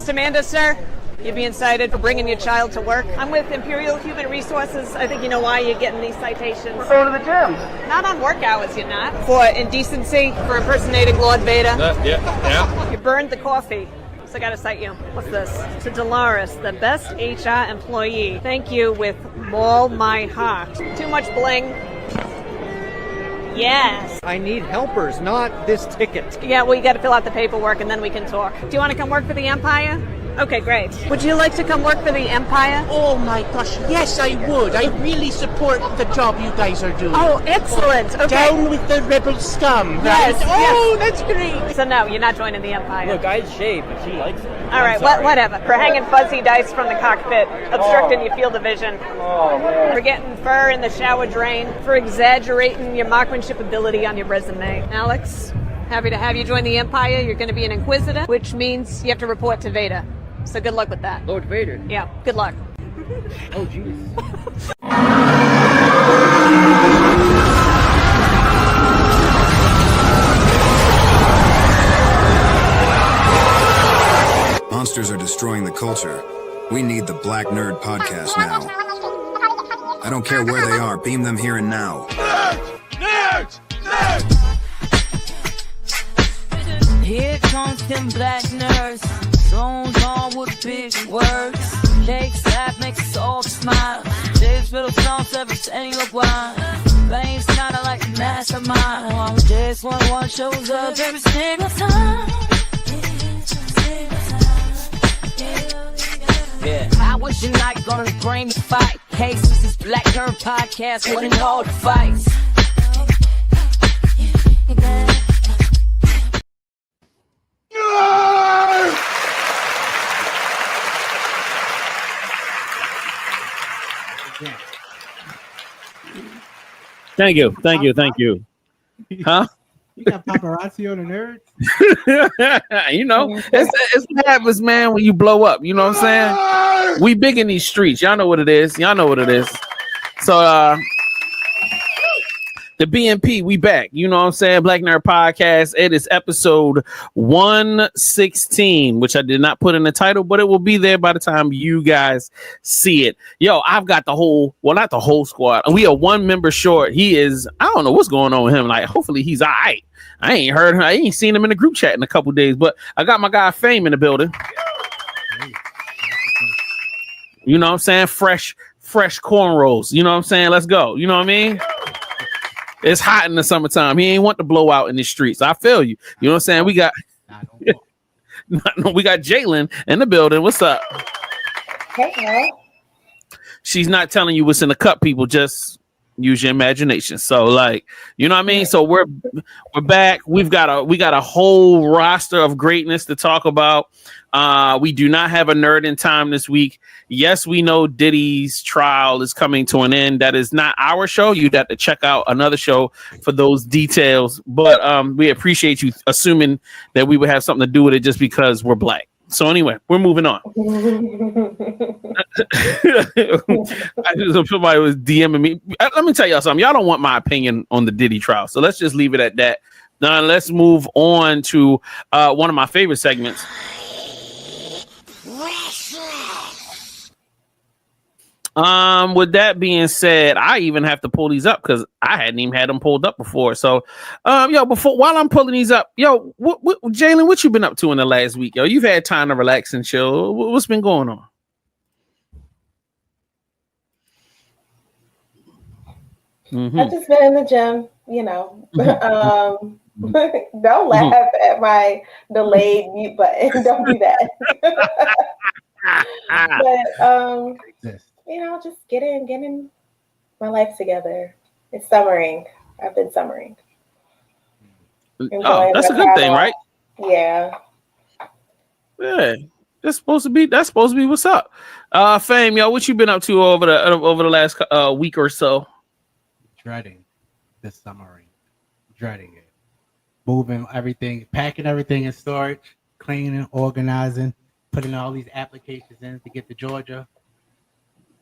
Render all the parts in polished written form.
Samantha, sir, you're being cited for bringing your child to work. I'm with Imperial Human Resources. I think you know why you're getting these citations. We're going to the gym. Not on work hours, you're not. For indecency, for impersonating Lord Vader. Yeah. You burned the coffee. So I gotta cite you. What's this? To Dolores, the best HR employee. Thank you with all my heart. Too much bling. Yes. I need helpers, not this ticket. Yeah, well, you gotta fill out the paperwork and then we can talk. Do you want to come work for the Empire? Okay, great. Would you like to come work for the Empire? Oh my gosh, yes I would. I really support the job you guys are doing. Oh, excellent. Okay. Down with the rebel scum. Yes, Right? Oh, that's great. So no, you're not joining the Empire. Look, I shaved, but she likes it. All right, whatever. For hanging fuzzy dice from the cockpit, obstructing your field of vision. Oh, man. For getting fur in the shower drain. For exaggerating your marksmanship ability on your resume. Alex, happy to have you join the Empire. You're going to be an Inquisitor, which means you have to report to Vader. So good luck with that. Lord Vader. Yeah, good luck. Oh, jeez. Monsters are destroying the culture. We need the Black Nerd Podcast now. I don't care where they are, beam them here and now. Nerds! Here comes them black nerds. Zones on with big words. Cake slap makes us all smile. Dave's little songs every time you look wild. Veins kinda like a mastermind. Just one shows up every single time. Yeah. I wish you're not gonna bring the fight. Hey, this is Black Nerd Podcast, winning all the fights. Thank you. Huh? You got paparazzi on the nerds? You know, it's what happens, man, when you blow up. You know what I'm saying? We big in these streets. Y'all know what it is. So, the BNP, we back. You know what I'm saying? Black Nerd Podcast. It is episode 116, which I did not put in the title, but it will be there by the time you guys see it. Yo, I've got not the whole squad. We are one member short. He is, I don't know what's going on with him. Like, hopefully he's all right. I ain't seen him in the group chat in a couple days, but I got my guy Fame in the building. You know what I'm saying? Fresh cornrows. You know what I'm saying? Let's go. You know what I mean? It's hot in the summertime. He ain't want to blow out in the streets. I feel you. You know what I'm saying? We got Jalen in the building. What's up? Hey, girl. She's not telling you what's in the cup, people. Just use your imagination. So, like, you know what I mean? So we're back. We got a whole roster of greatness to talk about. We do not have a nerd in time this week. Yes, we know Diddy's trial is coming to an end. That is not our show. You'd have to check out another show for those details. But we appreciate you assuming that we would have something to do with it just because we're black. So anyway, we're moving on. Somebody was DMing me. Let me tell y'all something. Y'all don't want my opinion on the Diddy trial. So let's just leave it at that. Now let's move on to one of my favorite segments. With that being said, I even have to pull these up because I hadn't even had them pulled up before. So, while I'm pulling these up, what Jalen, what you been up to in the last week? Yo, you've had time to relax and chill. What's been going on? Mm-hmm. I've just been in the gym, you know. Don't laugh at my delayed mute button. Don't do that. But you know, just getting my life together. It's summering. I've been summering. Oh, that's a good thing, right? Yeah. Yeah. That's supposed to be what's up. Fame, yo, what you been up to over the last week or so? Dreading this summering. Dreading it. Moving everything, packing everything in storage, cleaning, organizing, putting all these applications in to get to Georgia.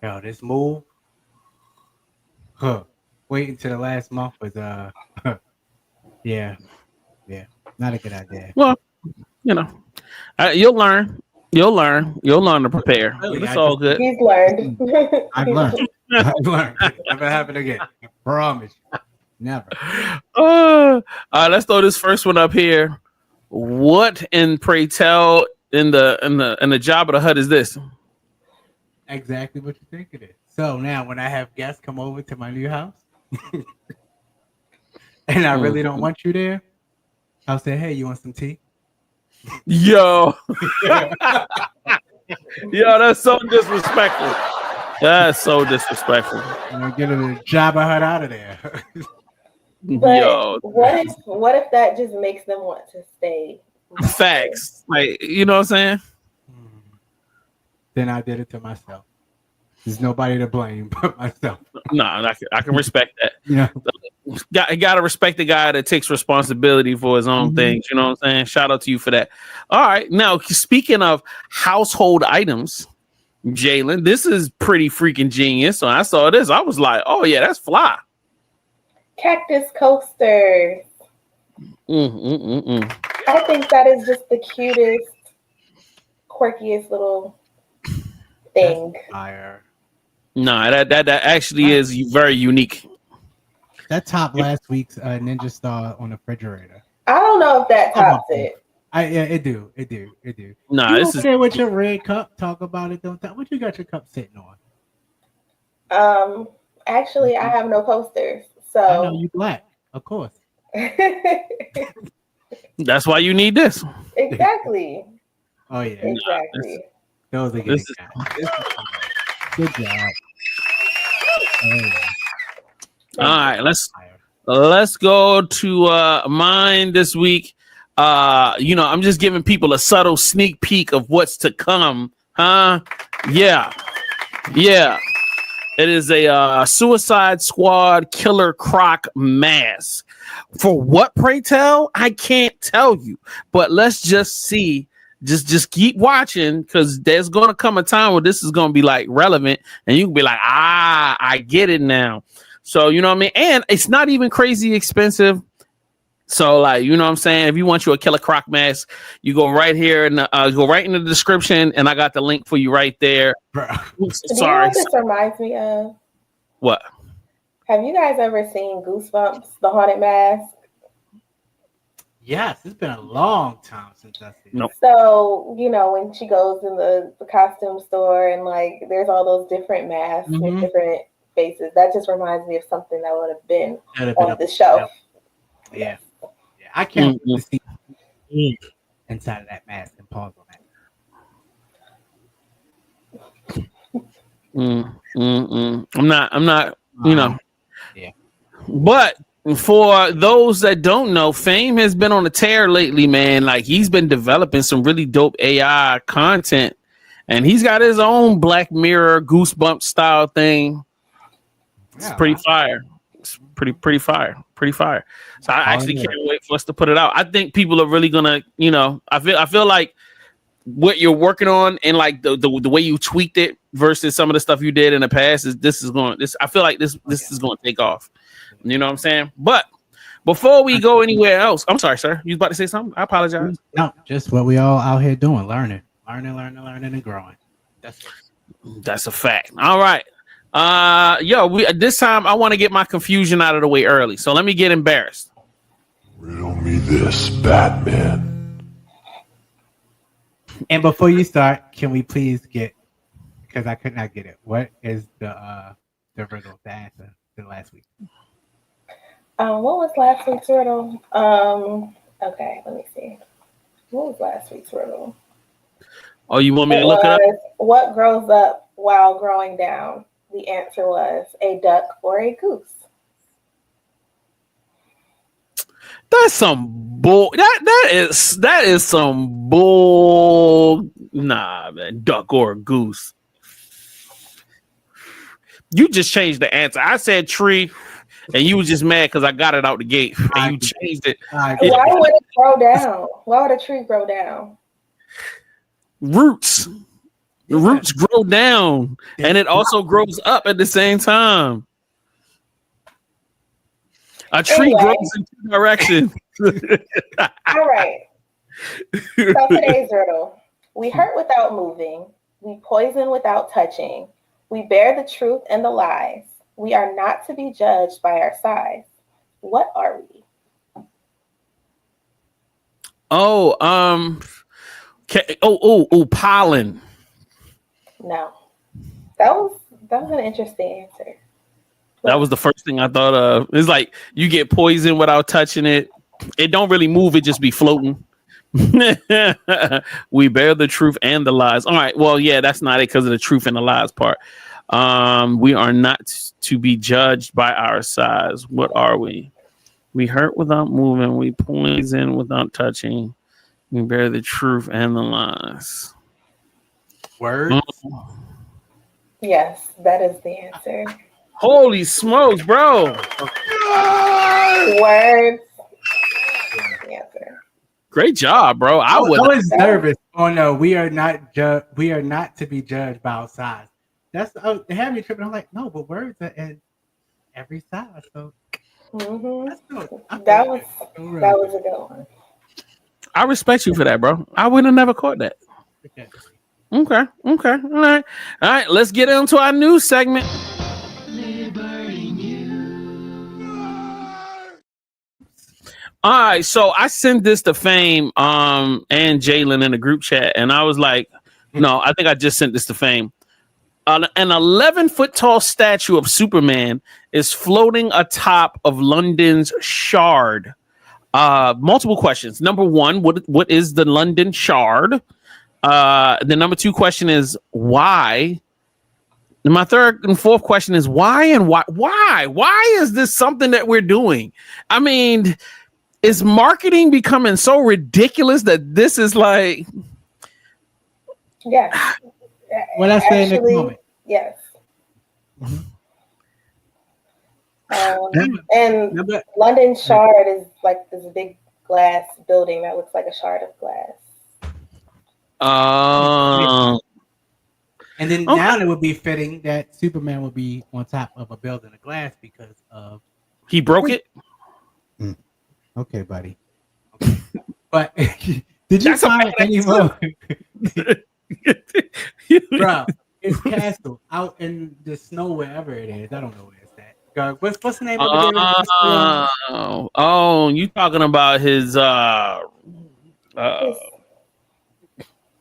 Yo, this move, waiting till the last month was, yeah, not a good idea. Well, you know, you'll learn. You'll learn. You'll learn to prepare. Really, It's all good. He's learned. I've learned. I've learned. Never happen again. I promise. Never. All right, let's throw this first one up here. What in pray tell in the job of the hut is this? Exactly what you think it is. So now when I have guests come over to my new house and I really don't want you there, I'll say, hey, you want some tea? Yo. Yo, that's so disrespectful. That's so disrespectful. Get a job I hut out of there. But Yo. what if that just makes them want to stay? Facts. Like, you know what I'm saying? Then I did it to myself. There's nobody to blame but myself. No, I can respect that. You know, Gotta respect the guy that takes responsibility for his own things. You know what I'm saying? Shout out to you for that. All right. Now, speaking of household items, Jalen, this is pretty freaking genius. So I saw this. I was like, oh, yeah, that's fly. Cactus coasters. I think that is just the cutest, quirkiest little thing. fire. No, that actually is very unique. That topped last week's Ninja Star on the refrigerator. I don't know if that tops it. It do. Nah, You this is okay with your red cup? Talk about it. Don't talk. What you got your cup sitting on? Actually, I have no posters, I know so you black, of course. that's why you need this. exactly. Oh yeah, Exactly. those are good. This is- Good job. Oh, yeah. All right, let's go to mine this week. I'm just giving people a subtle sneak peek of what's to come. Huh? Yeah. It is a Suicide Squad Killer Croc mask. For what, pray tell? I can't tell you, but let's just see. Just keep watching, because there's going to come a time where this is going to be like relevant, and you can be like, I get it now. So, you know what I mean? And it's not even crazy expensive. So, like, you know what I'm saying? If you want you a Killer Croc mask, you go right here and go right in the description, and I got the link for you right there. Oops, Do you know sorry. what this reminds me of? What? Have you guys ever seen Goosebumps, the haunted mask? Yes, it's been a long time since I've seen. Nope. So, when she goes in the costume store and like there's all those different masks with different faces, that just reminds me of something that would have been on the shelf. Yeah. I can't wait to see inside of that mask and pause on that. I'm not, Yeah. But for those that don't know, Fame has been on a tear lately, man. Like, he's been developing some really dope AI content, and he's got his own Black Mirror Goosebumps style thing. It's pretty fire. It's pretty fire. So I actually can't wait for us to put it out. I think people are really gonna, I feel like what you're working on and like the way you tweaked it versus some of the stuff you did in the past I feel like this is going to take off. You know what I'm saying? But before we go anywhere else, I'm sorry, sir. You was about to say something? I apologize. No, just what we all out here doing, learning and growing. That's a fact. All right. This time I want to get my confusion out of the way early. So let me get embarrassed. Riddle me this, Batman. And before you start, can we please get, because I could not get it, what is the riddle, the answer to last week? What was last week's riddle? Okay, let me see. What was last week's riddle? Oh, you want me to look it up? What grows up while growing down? The answer was a duck or a goose. That's some bull. That is some bull. Nah, man. Duck or goose. You just changed the answer. I said tree, and you was just mad because I got it out the gate, and you changed it. Why would it grow down? Why would a tree grow down? Roots. The roots grow down, and it also grows up at the same time. A tree grows in two directions. All right. So today's riddle. We hurt without moving. We poison without touching. We bear the truth and the lies. We are not to be judged by our size. What are we? Oh, pollen. No. That was an interesting answer. That was the first thing I thought of. It's like you get poison without touching it. It don't really move. It just be floating. We bear the truth and the lies. All right. Well, yeah, that's not it because of the truth and the lies part. We are not to be judged by our size. What are we? We hurt without moving. We poison without touching. We bear the truth and the lies. Words? Yes, that is the answer. Holy smokes, bro. Words. The answer. Great job, bro. I was nervous. Oh no, we are not to be judged by our size. That's they had me tripping. I'm like, no, but words are in every size. So that was a good one. I respect you for that, bro. I would have never caught that. Okay. All right. Let's get into our news segment. All right, so I sent this to Fame and Jalen in the group chat, and I was like, no, I think I just sent this to Fame. An 11-foot tall statue of Superman is floating atop of London's Shard. Multiple questions. Number one, what is the London Shard? The number two question is why? And my third and fourth question is why and why? Why is this something that we're doing? I mean, is marketing becoming so ridiculous that this is like? Yeah. What I say in the comment. Yes. And London Shard is like this big glass building that looks like a shard of glass. And then now it would be fitting that Superman would be on top of a building of glass because of he broke it. Okay, buddy. Okay. But did you find any more? Bro, it's Castle out in the snow wherever it is. I don't know where it's at. What's the name of it? Oh, you talking about his I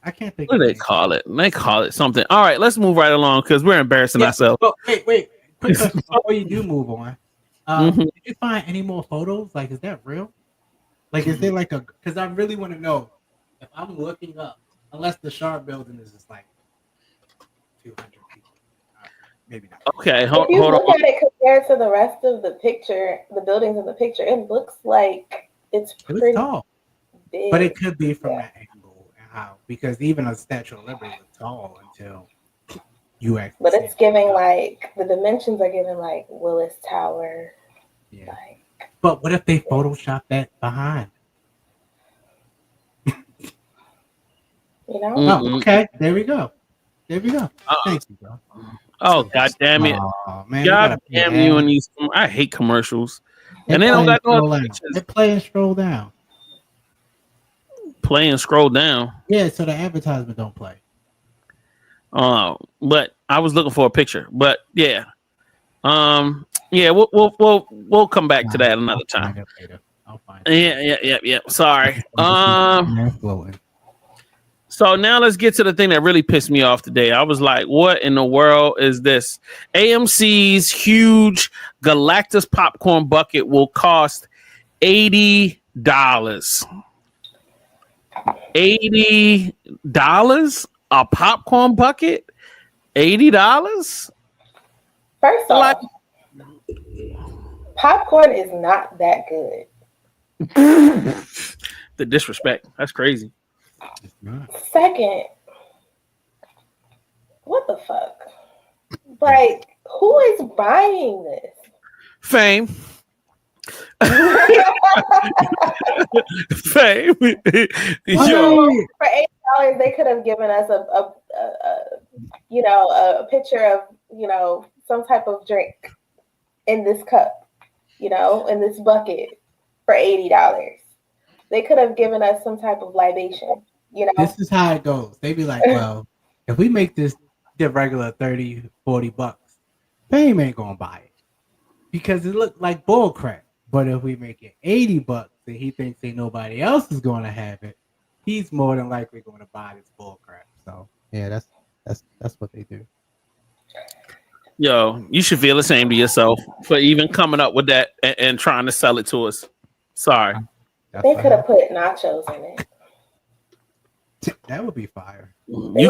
can't think. What do they call it? They call it something. All right, let's move right along because we're embarrassing ourselves. Well, wait. Quick question before you do move on. Did you find any more photos? Like, is that real? Like, is there like because I really want to know if I'm looking up, unless the Shard building is just like 200 people. Maybe not. Okay, hold on. If you look at it compared to the rest of the picture, the buildings in the picture, it looks like it's pretty tall. Big. But it could be from that angle. How? Because even a Statue of Liberty looks tall until you actually. But it's giving like the dimensions are giving like Willis Tower. Yeah. Like, but what if they Photoshop that behind? You know? Oh, okay. There we go. Thank you, bro. Oh, god damn it. Oh, man, god damn you and these. I hate commercials. And they don't got no pictures. They play and scroll down. Play and scroll down. Yeah, so the advertisement don't play. But I was looking for a picture. But yeah. Yeah, we'll come back to that another time. I'll find it. Yeah. Sorry. So now let's get to the thing that really pissed me off today. I was like, what in the world is this? AMC's huge Galactus popcorn bucket will cost $80. $80? A popcorn bucket? $80? First off, popcorn is not that good. The disrespect. That's crazy. Second, what the fuck? Like, who is buying this? Fame. Fame. Yo. For $8, they could have given us a picture of, some type of drink in this cup, in this bucket for $80. They could have given us some type of libation. You know, this is how it goes. They be like, well, if we make this the regular $30-$40, Fame ain't gonna buy it because it looked like bull crap. But if we make it $80 and he thinks ain't nobody else is gonna have it, he's more than likely going to buy this bull crap. So yeah, that's what they do. Yo, you should feel ashamed of yourself for even coming up with that and trying to sell it to us. Sorry. They could have put nachos in it. That would be fire. You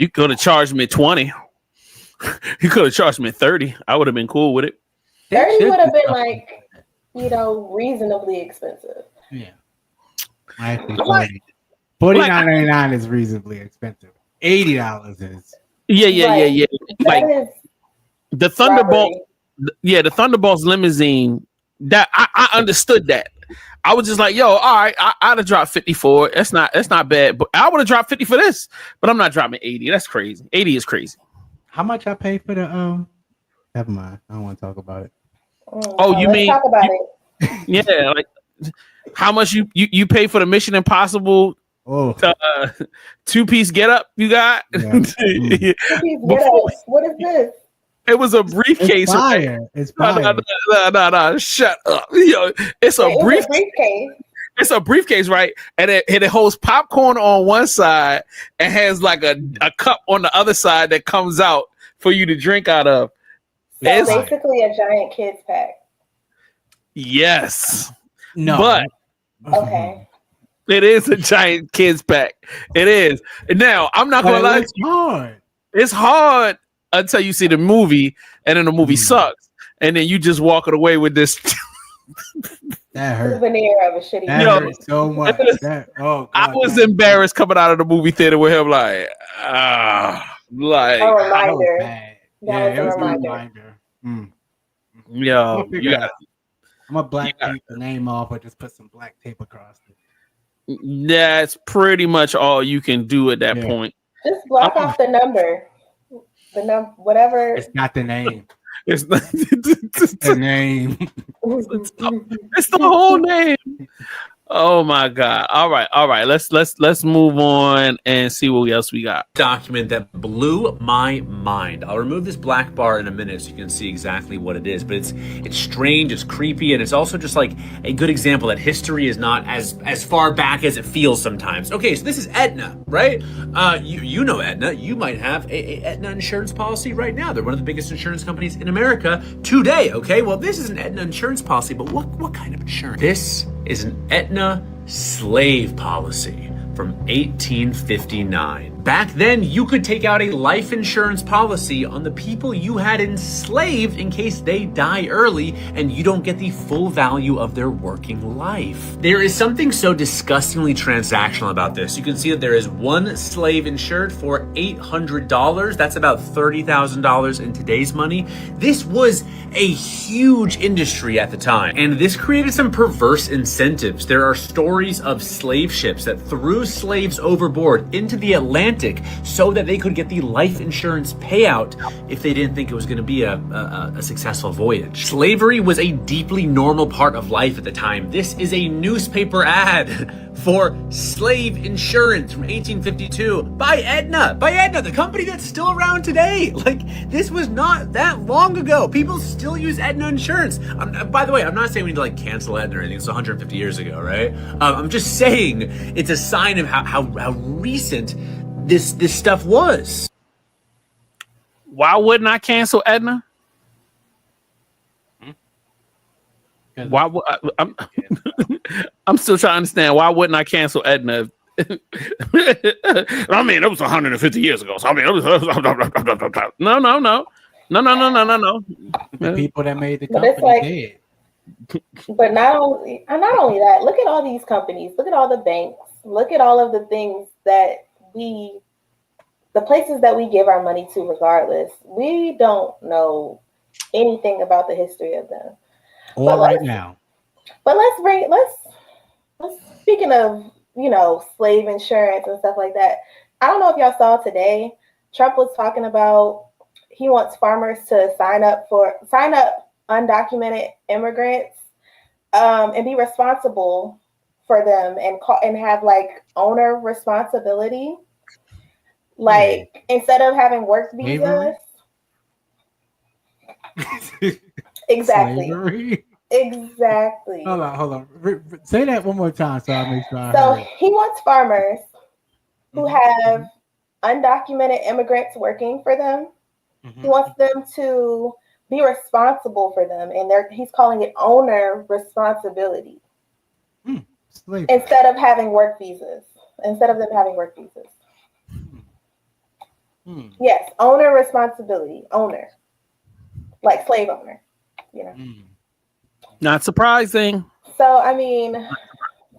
could have charged me 20. You could have charged me 30. I would have been cool with it. 30 would have been like, reasonably expensive. Yeah. Actually, $49.99 is reasonably expensive. $80 is. Yeah. Like the Thunderbolt. robbery. Yeah, the Thunderbolt's limousine. That I understood that. I was just like, yo, all right, I'd have dropped 50 for it. That's not bad. But I would have dropped 50 for this. But I'm not dropping 80. That's crazy. 80 is crazy. How much I paid for the Never mind. I don't want to talk about it. Oh, you Let's mean talk about it. Yeah, like how much you pay for the Mission Impossible 2-piece get up you got? Yeah. What is this? It was a briefcase. It's fire. It's fire. No, shut up. Yo, it's a briefcase. It's a briefcase, right? And it holds popcorn on one side and has like a cup on the other side that comes out for you to drink out of. So it's basically a giant kids pack. Yes. No. But okay. It is a giant kids pack. It is. Now, I'm not gonna lie. It's hard. It's hard until you see the movie, and then the movie sucks, and then you just walking away with this. That hurt. Souvenir of a shitty. That hurt so much. I was embarrassed coming out of the movie theater with him, like a reminder. That was a reminder. Yo, you got. I'm a black tape the name off, or just put some black tape across it. That's pretty much all you can do at that point. Just block off the number. Whatever. It's not the name. It's not the name. It's the whole name. Oh my God. All right. Let's move on and see what else we got. Document that blew my mind. I'll remove this black bar in a minute so you can see exactly what it is, but it's strange, it's creepy, and it's also just like a good example that history is not as far back as it feels sometimes. Okay, so this is Aetna, right? You know Aetna. You might have a Aetna insurance policy right now. They're one of the biggest insurance companies in America today, okay? Well, this is an Aetna insurance policy, but what kind of insurance? This is an Aetna slave policy from 1859. Back then, you could take out a life insurance policy on the people you had enslaved in case they die early and you don't get the full value of their working life. There is something so disgustingly transactional about this. You can see that there is one slave insured for $800. That's about $30,000 in today's money. This was a huge industry at the time, and this created some perverse incentives. There are stories of slave ships that threw slaves overboard into the Atlantic so that they could get the life insurance payout if they didn't think it was going to be a successful voyage. Slavery was a deeply normal part of life at the time. This is a newspaper ad for slave insurance from 1852 by Aetna, the company that's still around today. Like, this was not that long ago. People still use Aetna insurance. By the way, I'm not saying we need to like cancel Aetna or anything. It's 150 years ago, right? I'm just saying it's a sign of how recent this stuff was. Why wouldn't I cancel Aetna? Why would I'm still trying to understand why wouldn't I cancel Aetna? I mean, it was 150 years ago. So I mean, it was no. The people that made the company did. But not only that, look at all these companies, look at all the banks, look at all of the things that the places that we give our money to regardless. We don't know anything about the history of them. Or right now. But let's speaking of, slave insurance and stuff like that. I don't know if y'all saw today, Trump was talking about he wants farmers to sign up undocumented immigrants and be responsible for them and have like owner responsibility. Like instead of having work visas. Exactly. Slavery? Exactly. Hold on. Say that one more time so I make sure I So heard. he wants farmers who have undocumented immigrants working for them. He wants them to be responsible for them, and he's calling it owner responsibility. Instead of having work visas. Instead of them having work visas. Yes, owner responsibility. Owner. Like slave owner, you know. Not surprising. So, I mean,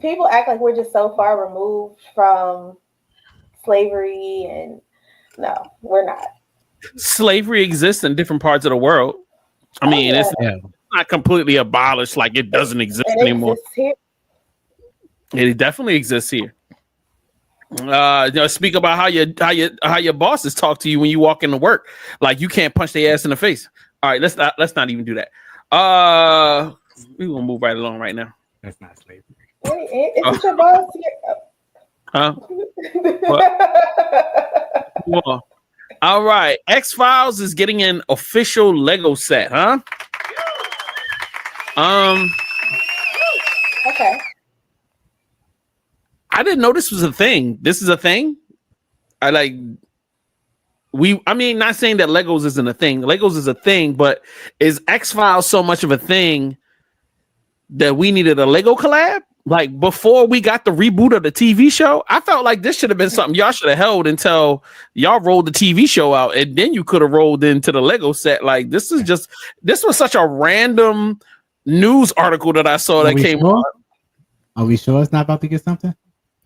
people act like we're just so far removed from slavery, and no, we're not. Slavery exists in different parts of the world. I mean, it's not completely abolished, like it doesn't exist anymore. It definitely exists here. Speak about how your bosses talk to you when you walk into work. Like you can't punch their ass in the face. All right, let's not even do that. We gonna move right along right now. That's not slavery. Wait, is your boss here? Huh? Well, all right. X-Files is getting an official Lego set, huh? Okay. I didn't know this was a thing. This is a thing. I mean, not saying that Legos isn't a thing. Legos is a thing, but is X-Files so much of a thing that we needed a Lego collab? Like before we got the reboot of the TV show, I felt like this should have been something y'all should have held until y'all rolled the TV show out, and then you could have rolled into the Lego set. Like this was such a random news article that I saw that came on. Are we sure it's not about to get something?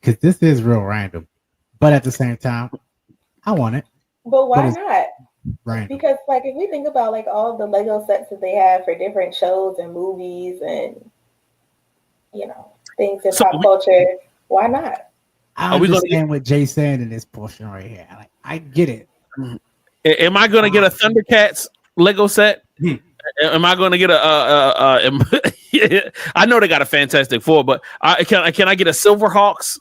Because this is real random, but at the same time, I want it. But why not? Random. Because like if we think about like all the Lego sets that they have for different shows and movies and things in pop culture, why not? I understand what Jay's saying in this portion right here. Like, I get it. Am I going to get a Thundercats Lego set? Am I going to get I know they got a Fantastic Four, but can I get a Silverhawks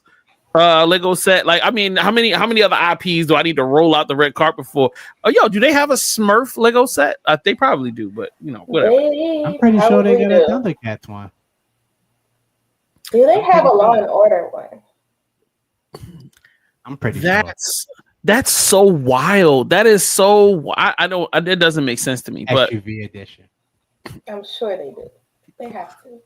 Lego set? Like, I mean, how many other IPs do I need to roll out the red carpet for? Oh, do they have a Smurf Lego set? They probably do, but whatever. I'm pretty sure they got a Thundercats one. Do they have a Law and Order one? I'm pretty sure. That's so wild. That is so. I don't. It doesn't make sense to me. But SUV edition. I'm sure they do. They have to.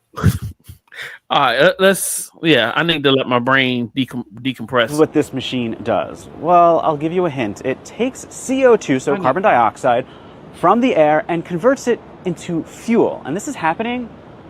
All right. I need to let my brain decompress. What this machine does? Well, I'll give you a hint. It takes CO2, so carbon dioxide, from the air and converts it into fuel. And this is happening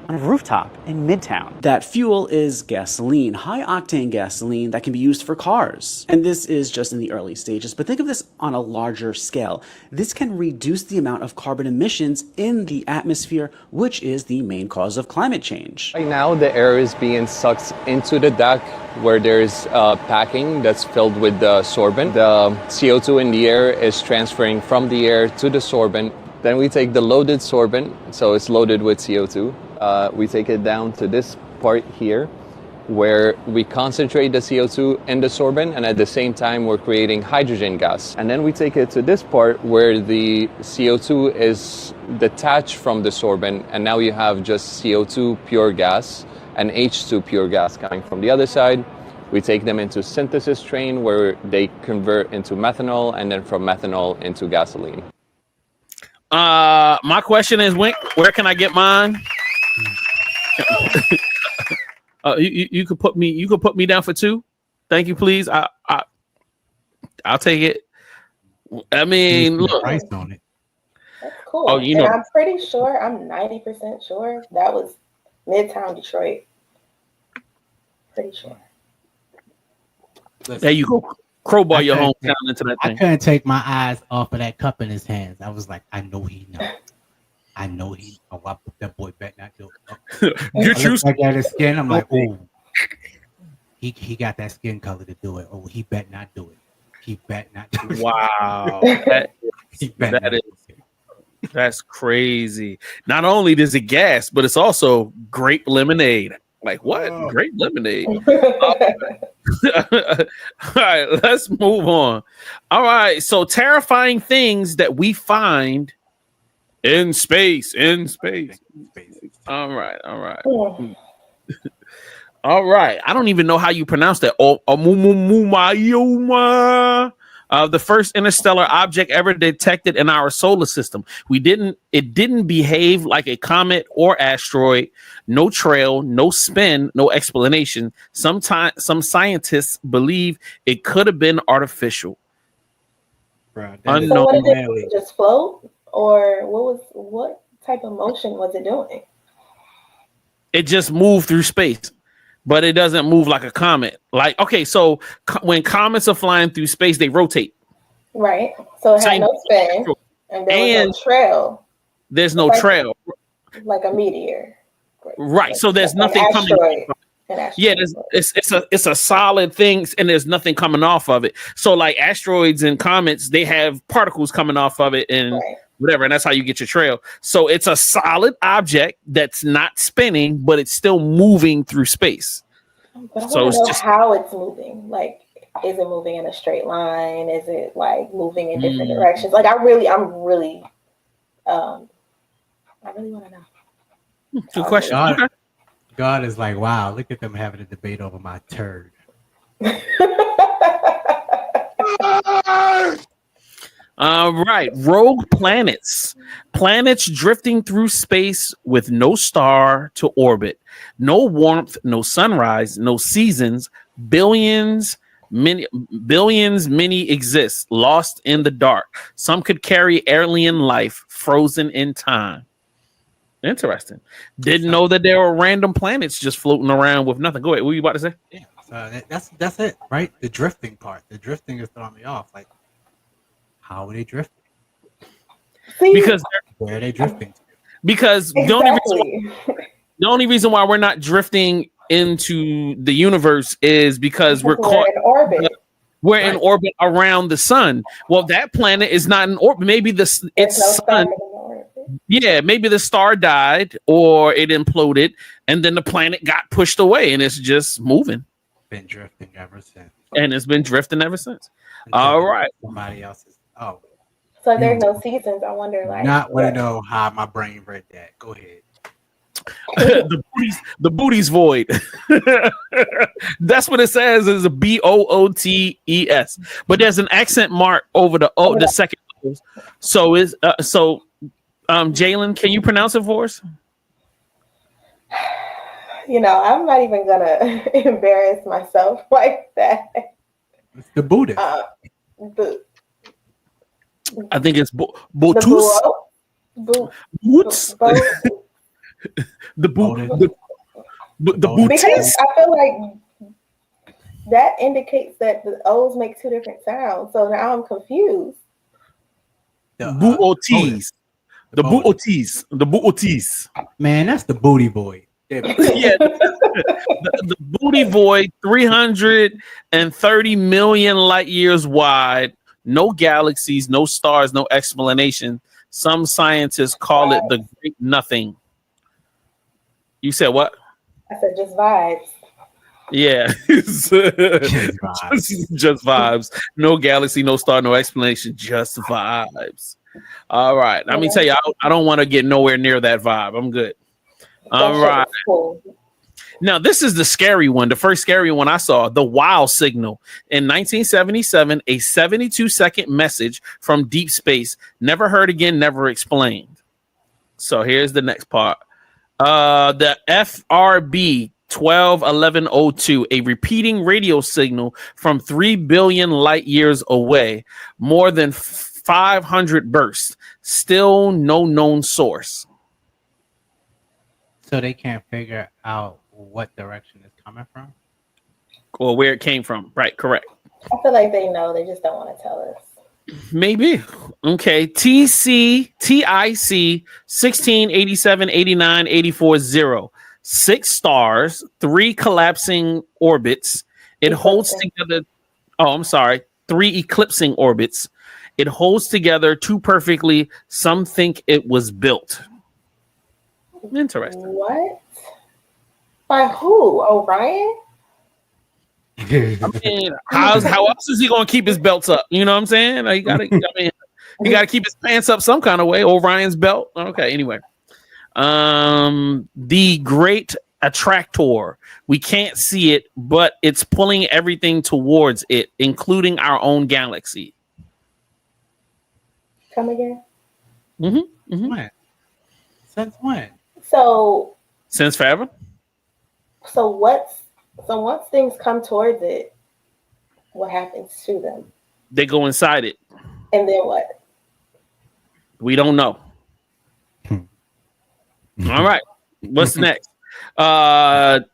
on a rooftop in Midtown. That fuel is gasoline, high-octane gasoline that can be used for cars. And this is just in the early stages, but think of this on a larger scale. This can reduce the amount of carbon emissions in the atmosphere, which is the main cause of climate change. Right now, the air is being sucked into the deck where there's packing that's filled with the sorbent. The CO2 in the air is transferring from the air to the sorbent. Then we take the loaded sorbent, so it's loaded with CO2. We take it down to this part here where we concentrate the CO2 in the sorbent, and at the same time we're creating hydrogen gas. And then we take it to this part where the CO2 is detached from the sorbent, and now you have just CO2 pure gas and H2 pure gas coming from the other side. We take them into synthesis train where they convert into methanol, and then from methanol into gasoline. My question is, where can I get mine? You could put me down for 2. Thank you, please. I'll take it. I mean, look. Price on it. That's cool. And I'm pretty sure, I'm 90% sure that was Midtown Detroit. Pretty sure. There you go. Crowbar your hometown into that thing. I couldn't take my eyes off of that cup in his hands. I was like, I know he knows. Oh, that boy bet not do it. Get you. I got his skin. I'm like, oh, he got that skin color to do it. Oh, he bet not do it. He bet not do it. Wow, that's crazy. Not only is it gas, but it's also grape lemonade. Like what? Grape lemonade. All right, let's move on. All right, so terrifying things that we find in space. All right. All right. I don't even know how you pronounce that. The first interstellar object ever detected in our solar system. It didn't behave like a comet or asteroid. No trail, no spin, no explanation. Some scientists believe it could have been artificial. Unknown. So what did it just float, or what type of motion was it doing? It just moved through space, but it doesn't move like a comet. Like, okay, so when comets are flying through space, they rotate. Right. So it had no spin, and there was no trail. There's no trail. Like a meteor. Right. So there's nothing coming off of it. Yeah, it's a solid thing, and there's nothing coming off of it. So like asteroids and comets, they have particles coming off of it and whatever, and that's how you get your trail. So it's a solid object that's not spinning, but it's still moving through space. But I want to know how it's moving. Like, is it moving in a straight line? Is it like moving in different directions? Like, I really want to know. Good question. God is like, wow, look at them having a debate over my turd. All right. Rogue planets. Planets drifting through space with no star to orbit. No warmth, no sunrise, no seasons. Billions, many exist, lost in the dark. Some could carry alien life, frozen in time. Interesting. Didn't know that there were random planets just floating around with nothing. Go ahead. What were you about to say? Yeah. So that's it, right? The drifting part. The drifting is throwing me off. Like, how are they drifting? Because where are they drifting to? Because the only reason why we're not drifting into the universe is because we're caught in orbit. We're in orbit around the sun. Well, that planet is not in orbit. Maybe its sun. Yeah, maybe the star died or it imploded, and then the planet got pushed away, and it's just moving. Been drifting ever since. And it's been drifting ever since. All right. Somebody else's. Oh. So there's no seasons. I wonder, like. Not want to know how my brain read that. Go ahead. the booty's void. That's what it says. Is a BOOTES, but there's an accent mark over the second. So is Jalen, can you pronounce it for us? You know, I'm not even gonna embarrass myself like that. It's the Buddha. I think it's Botus. Boots. The boot. Because I feel like that indicates that the O's make two different sounds. So now I'm confused. Booties. The booties. Man, that's the booty boy. Yeah, the booty void, 330 million light years wide, no galaxies, no stars, no explanation. Some scientists call it the great nothing. You said what? I said just vibes. Yeah. just vibes. No galaxy, no star, no explanation, just vibes. All right. Let me tell you, I don't want to get nowhere near that vibe. I'm good. All right. Cool. Now, this is the scary one. The first scary one I saw, the wow signal. In 1977, a 72-second message from deep space. Never heard again, never explained. So here's the next part. The FRB 121102, a repeating radio signal from 3 billion light years away. More than 500 bursts. Still no known source. So they can't figure out what direction it's coming from? Or where it came from. Right, correct. I feel like they know. They just don't want to tell us. Maybe. Okay. TIC 16, 87, 89, 84, 0. 6 stars, 3 collapsing orbits. It holds together. Oh, I'm sorry. 3 eclipsing orbits. It holds together too perfectly. Some think it was built. Interesting. What? By who? Orion? I mean, how else is he going to keep his belts up? You know what I'm saying? Like, you got to keep his pants up some kind of way. Orion's belt. Okay. Anyway, the Great Attractor. We can't see it, but it's pulling everything towards it, including our own galaxy. Come again? When? Since when? Since forever. So once things come towards it, what happens to them? They go inside it. And then what? We don't know. All right. What's next? TON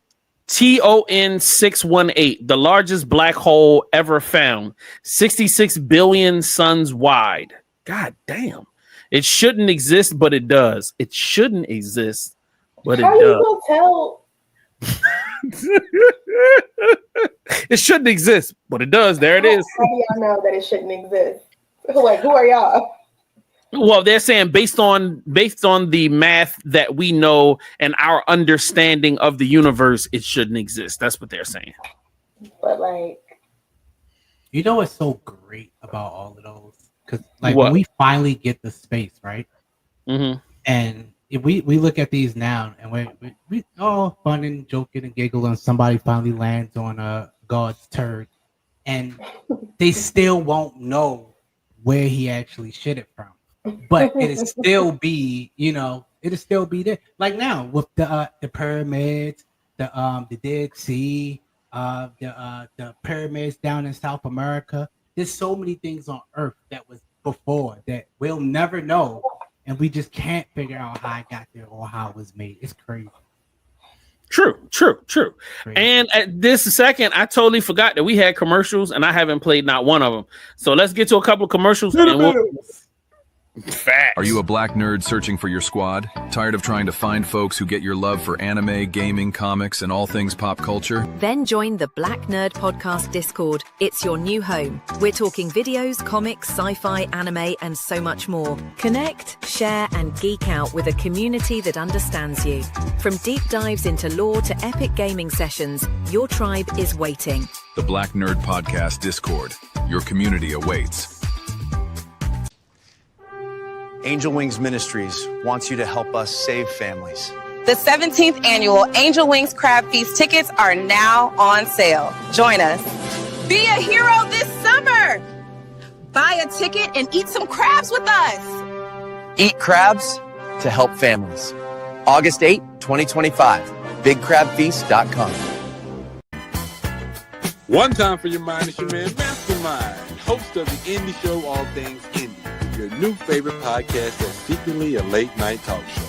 618, the largest black hole ever found, 66 billion suns wide. God damn. It shouldn't exist, but it does. It shouldn't exist, but it does. How you gonna tell? It shouldn't exist, but it does. There it is. How do y'all know that it shouldn't exist? Like, who are y'all? Well, they're saying based on the math that we know and our understanding of the universe, it shouldn't exist. That's what they're saying. But like, you know what's so great about all of those? Because like when we finally get the space, right? Mm-hmm. And if we look at these now, and we all fun and joking and giggle, and somebody finally lands on a God's turd, and they still won't know where he actually shit it from. But it'll still be, it'll still be there. Like now with the pyramids, the Dead Sea, the pyramids down in South America. There's so many things on Earth that was before that we'll never know, and we just can't figure out how it got there or how it was made. It's crazy. True. Crazy. And at this second, I totally forgot that we had commercials, and I haven't played not one of them. So let's get to a couple of commercials. Facts. Are you a black nerd searching for your squad? Tired of trying to find folks who get your love for anime, gaming, comics, and all things pop culture? Then join the Black Nerd Podcast Discord. It's your new home. We're talking videos, comics, sci-fi, anime, and so much more. Connect, share, and geek out with a community that understands you. From deep dives into lore to epic gaming sessions, your tribe is waiting. The Black Nerd Podcast Discord. Your community awaits. Angel Wings Ministries wants you to help us save families. The 17th annual Angel Wings Crab Feast tickets are now on sale. Join us. Be a hero this summer. Buy a ticket and eat some crabs with us. Eat crabs to help families. August 8, 2025. BigCrabFeast.com. One time for your mind, it's your man, Mastermind, host of the indie show All Things Indie, your new favorite podcast that's secretly a late-night talk show.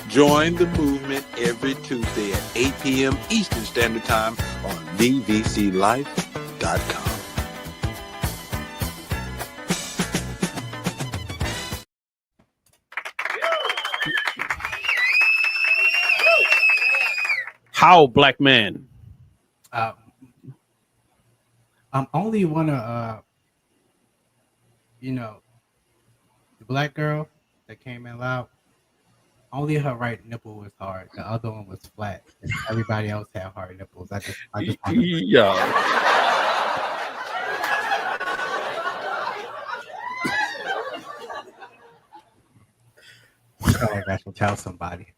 Join the movement every Tuesday at 8 p.m. Eastern Standard Time on thevclife.com. How, black man? I'm only wanna, the black girl that came in loud. Only her right nipple was hard. The other one was flat. And everybody else had hard nipples. I just yeah. I should tell somebody.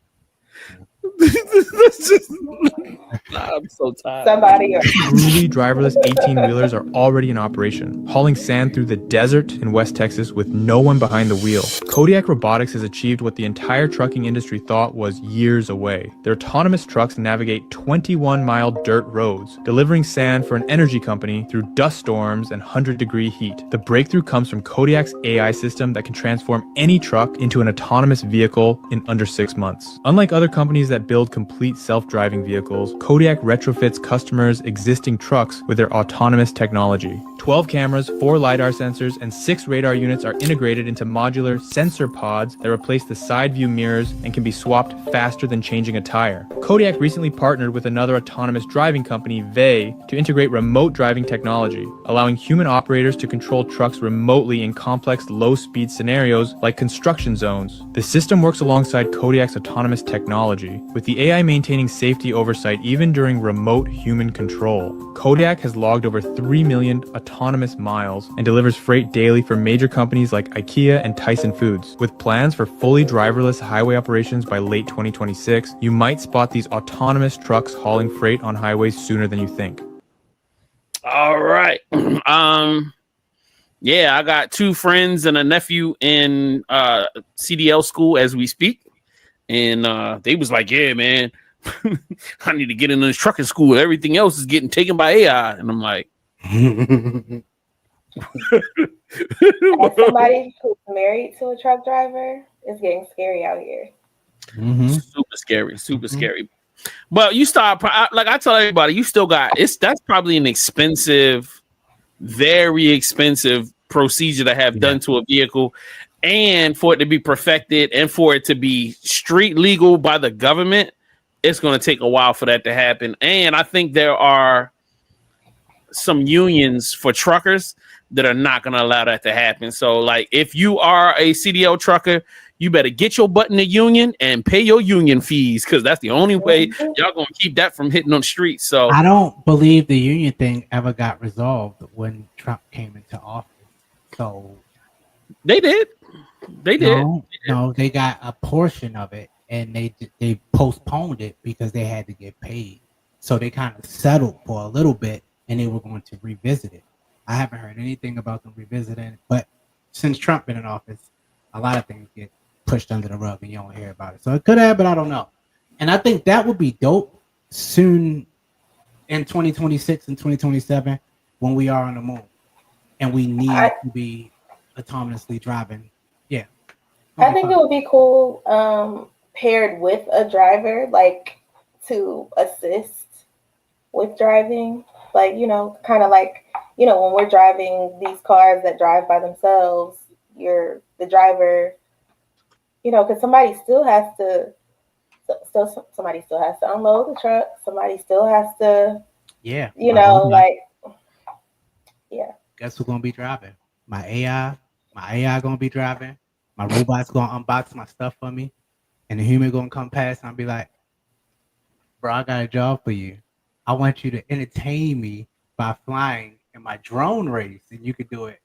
I'm so tired. Somebody. Truly driverless 18-wheelers are already in operation, hauling sand through the desert in West Texas with no one behind the wheel. Kodiak Robotics has achieved what the entire trucking industry thought was years away. Their autonomous trucks navigate 21-mile dirt roads, delivering sand for an energy company through dust storms and 100-degree heat. The breakthrough comes from Kodiak's AI system that can transform any truck into an autonomous vehicle in under 6 months. Unlike other companies that build complete self-driving vehicles, Kodiak retrofits customers' existing trucks with their autonomous technology. 12 cameras, 4 LiDAR sensors, and 6 radar units are integrated into modular sensor pods that replace the side view mirrors and can be swapped faster than changing a tire. Kodiak recently partnered with another autonomous driving company, Vey, to integrate remote driving technology, allowing human operators to control trucks remotely in complex low-speed scenarios like construction zones. The system works alongside Kodiak's autonomous technology, with the AI maintaining safety oversight even during remote human control. Kodiak has logged over 3 million autonomous miles and delivers freight daily for major companies like IKEA and Tyson Foods. With plans for fully driverless highway operations by late 2026, you might spot these autonomous trucks hauling freight on highways sooner than you think. All right. Yeah, I got 2 friends and a nephew in CDL school as we speak. And they was like, yeah, man, I need to get into this trucking school. Everything else is getting taken by AI. And I'm like, as somebody who's married to a truck driver, it's getting scary out here. Super scary, super scary. But you start, like I tell everybody, you still got, that's probably an expensive, very expensive procedure to have done to a vehicle, and for it to be perfected and for it to be street legal by the government, it's going to take a while for that to happen. And I think there are some unions for truckers that are not going to allow that to happen. So like if you are a CDL trucker, you better get your butt in the union and pay your union fees, because that's the only way y'all going to keep that from hitting on the streets. So I don't believe the union thing ever got resolved when Trump came into office. So they did. No, they got a portion of it, and they postponed it because they had to get paid. So they kind of settled for a little bit, and they were going to revisit it. I haven't heard anything about them revisiting it, but since Trump been in office, a lot of things get pushed under the rug and you don't hear about it. So it could have, but I don't know. And I think that would be dope soon in 2026 and 2027 when we are on the moon and we need to be autonomously driving. Yeah. I think it would be cool paired with a driver, like to assist with driving. Like, you know, kind of like, you know, when we're driving these cars that drive by themselves, you're the driver, you know, because somebody still has to unload the truck. Somebody still has to, you know, like, yeah. Guess who's gonna be driving? My AI gonna be driving. My robot's gonna unbox my stuff for me, and the human gonna come past and I'll be like, bro, I got a job for you. I want you to entertain me by flying in my drone race, and you can do it.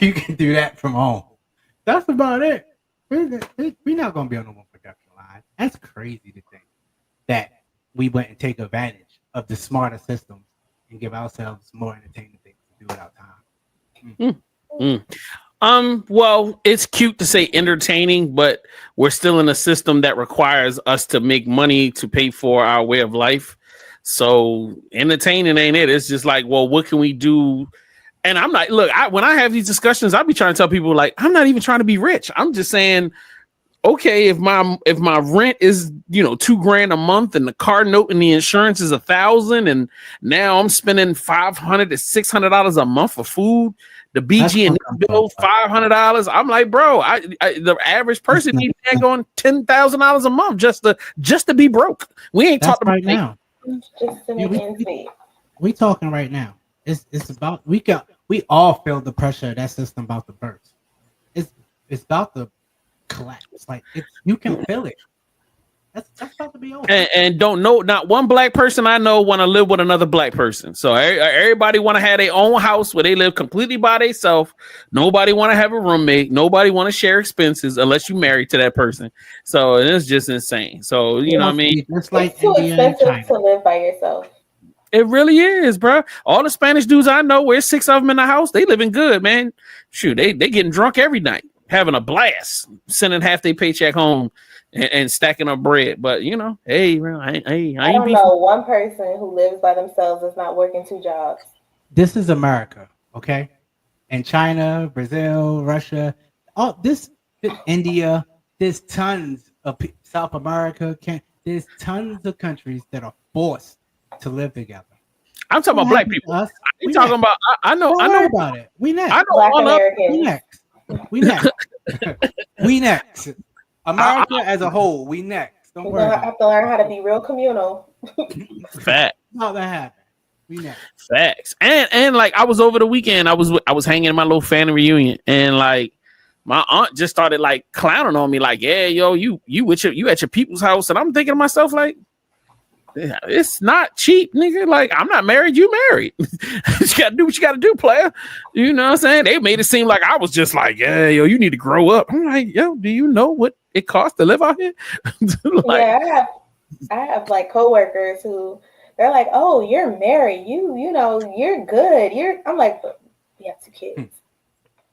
You can do that from home. That's about it. We're not gonna be on the one production line. That's crazy to think that we went and take advantage of the smarter systems and give ourselves more entertaining things to do without time. Well, it's cute to say entertaining, but we're still in a system that requires us to make money to pay for our way of life. So entertaining ain't it. It's just like, well, what can we do? And I'm not, look, when I have these discussions, I'll be trying to tell people, like, I'm not even trying to be rich. I'm just saying, okay, if my rent is, you know, $2,000 a month and the car note and the insurance is $1,000, and now I'm spending $500 to $600 a month for food, the BG and bill $500. I'm like, bro, the average person needs that going $10,000 a month just to be broke. We ain't talking right now. Just to make ends meet. We talking right now. It's about we all feel the pressure of that system about to burst. It's about to collapse. Like you can feel it. That's about to be over. And don't know, not one black person I know want to live with another black person. So everybody want to have their own house where they live completely by themselves. Nobody want to have a roommate. Nobody want to share expenses unless you married to that person. So it's just insane. So you know what I mean? It's like it's too expensive to live by yourself. It really is, bro. All the Spanish dudes I know, where 6 of them in the house, they living good, man. Shoot, they getting drunk every night, having a blast, sending half their paycheck home and stacking up bread. But you know, hey, bro, I don't know one person who lives by themselves is not working 2 jobs. This is America, okay? And China, Brazil, Russia, India. There's tons of South America. There's tons of countries that are forced to live together. I'm talking about black people. Us. You talking about? I know. Don't I worry know about it. We next. I know Black one of. Americans. We next. We next. We next. America as a whole. We next. Don't We're worry gonna about have to learn how to be real communal. Fact. How that happen. We next. Facts. And like I was over the weekend. I was hanging in my little family reunion, and like my aunt just started like clowning on me, like, yeah, yo, you at your people's house, and I'm thinking to myself, like, yeah, it's not cheap, nigga. Like, I'm not married, you married. You gotta do what you gotta do, player. You know what I'm saying? They made it seem like I was just like, yeah, yo, you need to grow up. I'm like, yo, do you know what it costs to live out here? Like, yeah, I have like coworkers who they're like, oh, you're married, you know, you're good. I'm like, but we have 2 kids.